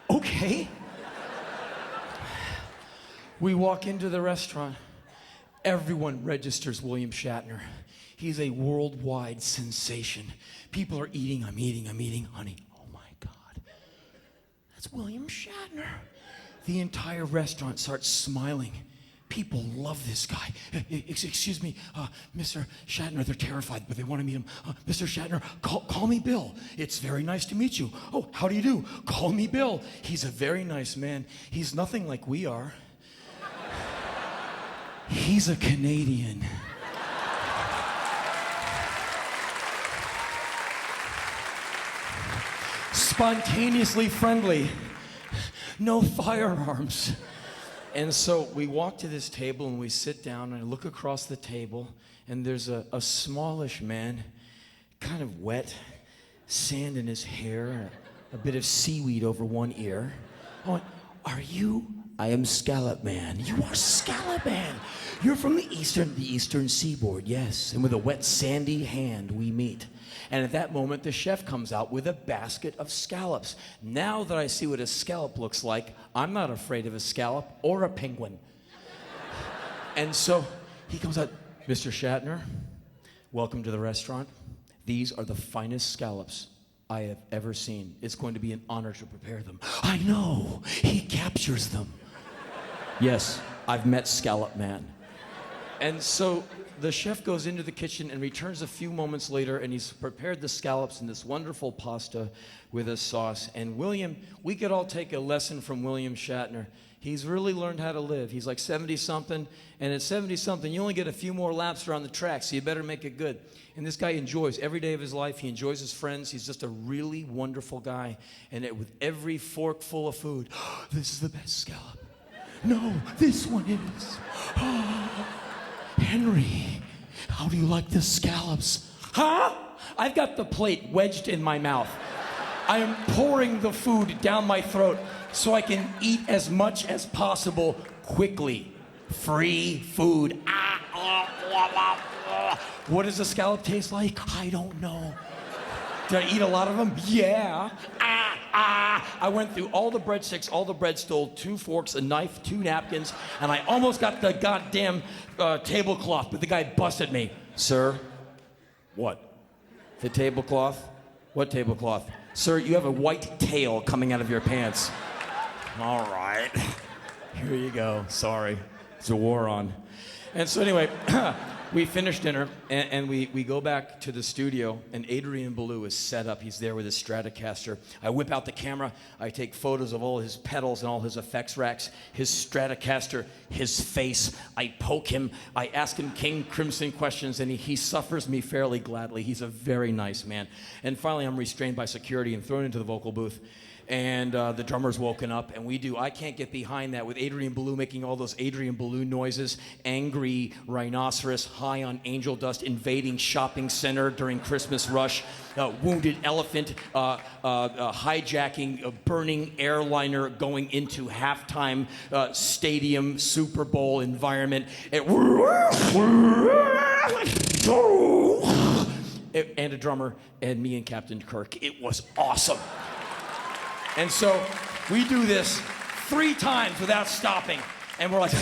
Okay. We walk into the restaurant. Everyone registers William Shatner. He's a worldwide sensation. People are eating, I'm eating. Honey, oh my God. That's William Shatner. The entire restaurant starts smiling. People love this guy. Excuse me, Mr. Shatner, they're terrified, but they want to meet him. Mr. Shatner, call me Bill. It's very nice to meet you. Oh, how do you do? Call me Bill. He's a very nice man. He's nothing like we are. He's a Canadian. Spontaneously friendly. No firearms. And so we walk to this table and we sit down and I look across the table and there's a smallish man, kind of wet, sand in his hair, a bit of seaweed over one ear. I went, are you? I am Scallop Man. You are Scallop Man. You're from the eastern seaboard, yes. And with a wet, sandy hand, we meet. And at that moment, the chef comes out with a basket of scallops. Now that I see what a scallop looks like, I'm not afraid of a scallop or a penguin. And so he comes out, Mr. Shatner, welcome to the restaurant. These are the finest scallops I have ever seen. It's going to be an honor to prepare them. I know, he captures them. Yes, I've met Scallop Man. And so the chef goes into the kitchen and returns a few moments later, and he's prepared the scallops in this wonderful pasta with a sauce. And William, we could all take a lesson from William Shatner. He's really learned how to live. He's like 70-something, and at 70-something, you only get a few more laps around the track, so you better make it good. And this guy enjoys every day of his life. He enjoys his friends. He's just a really wonderful guy. And with every fork full of food, this is the best scallop. No, this one is. Oh, Henry, how do you like the scallops? Huh? I've got the plate wedged in my mouth. I am pouring the food down my throat so I can eat as much as possible quickly. Free food. What does a scallop taste like? I don't know. Did I eat a lot of them? Yeah. I went through all the breadsticks, all the bread stole, 2 forks, a knife, 2 napkins, and I almost got the goddamn tablecloth, but the guy busted me. Sir? What? The tablecloth? What tablecloth? Sir, you have a white tail coming out of your pants. All right. Here you go. Sorry. It's a war on. And so anyway, we finished dinner, and we go back to the studio, and Adrian Belew is set up. He's there with his Stratocaster. I whip out the camera. I take photos of all his pedals and all his effects racks, his Stratocaster, his face. I poke him. I ask him King Crimson questions, and he suffers me fairly gladly. He's a very nice man. And finally, I'm restrained by security and thrown into the vocal booth. And the drummer's woken up, and I can't get behind that with Adrian Belew making all those Adrian Belew noises, angry rhinoceros, high on angel dust, invading shopping center during Christmas rush, wounded elephant, hijacking a burning airliner going into halftime stadium Super Bowl environment. And a drummer, and me and Captain Kirk. It was awesome. And so we do this 3 times without stopping. And we're like,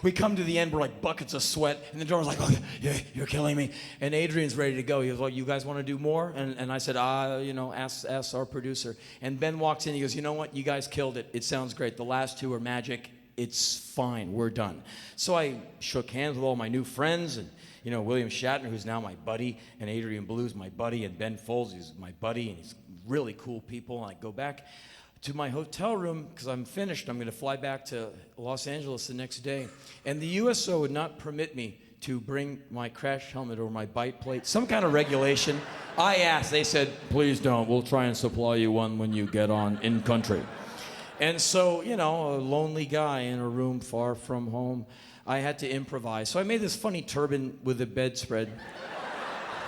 we come to the end, we're like buckets of sweat, and the drummer's like, oh, yeah, you're killing me. And Adrian's ready to go. He goes, well, you guys want to do more? And I said, ask our producer. And Ben walks in, he goes, you know what, you guys killed it. It sounds great. The last 2 are magic. It's fine, we're done. So I shook hands with all my new friends, and William Shatner, who's now my buddy, and Adrian Blue's my buddy, and Ben Folds, who's my buddy, and he's really cool people. And I go back to my hotel room because I'm finished. I'm going to fly back to Los Angeles the next day. And the USO would not permit me to bring my crash helmet or my bite plate, some kind of regulation. I asked. They said, please don't. We'll try and supply you one when you get on in country. And so, a lonely guy in a room far from home, I had to improvise. So I made this funny turban with a bedspread.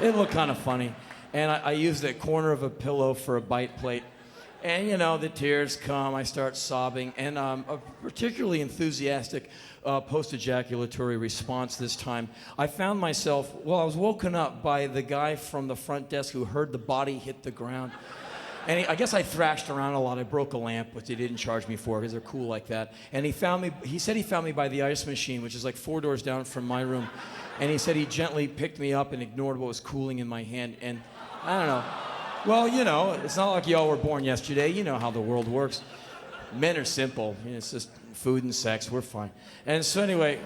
It looked kind of funny. And I used the corner of a pillow for a bite plate. And, the tears come. I start sobbing. And a particularly enthusiastic post-ejaculatory response this time. I found myself, I was woken up by the guy from the front desk who heard the body hit the ground. And I guess I thrashed around a lot. I broke a lamp, which they didn't charge me for because they're cool like that. And he said he found me by the ice machine, which is like 4 doors down from my room. And he said he gently picked me up and ignored what was cooling in my hand. And I don't know. Well, it's not like y'all were born yesterday. You know how the world works. Men are simple. It's just food and sex. We're fine. And so anyway,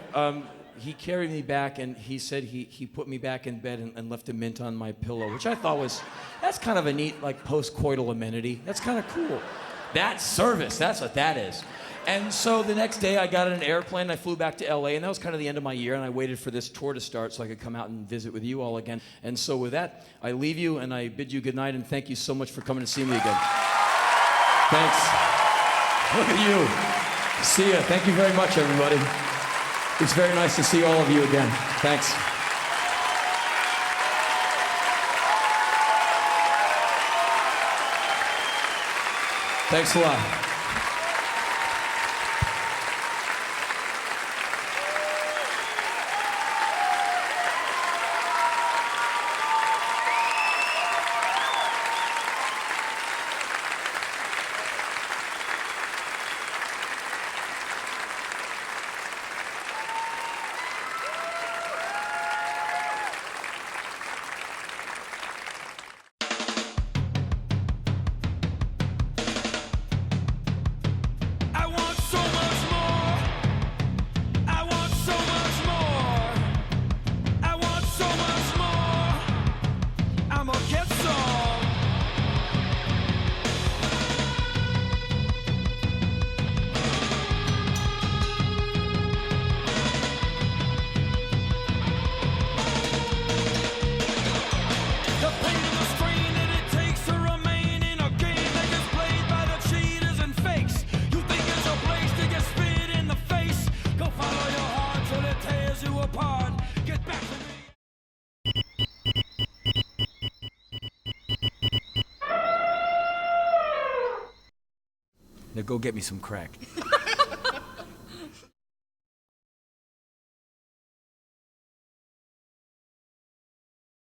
he carried me back, and he said he put me back in bed and left a mint on my pillow, which I thought that's kind of a neat, like, post-coital amenity. That's kind of cool. That's service. That's what that is. And so the next day, I got on an airplane, I flew back to LA, and that was kind of the end of my year, and I waited for this tour to start so I could come out and visit with you all again. And so with that, I leave you, and I bid you good night, and thank you so much for coming to see me again. Thanks. Look at you. See ya. Thank you very much, everybody. It's very nice to see all of you again. Thanks. Thanks a lot. Now go get me some crack.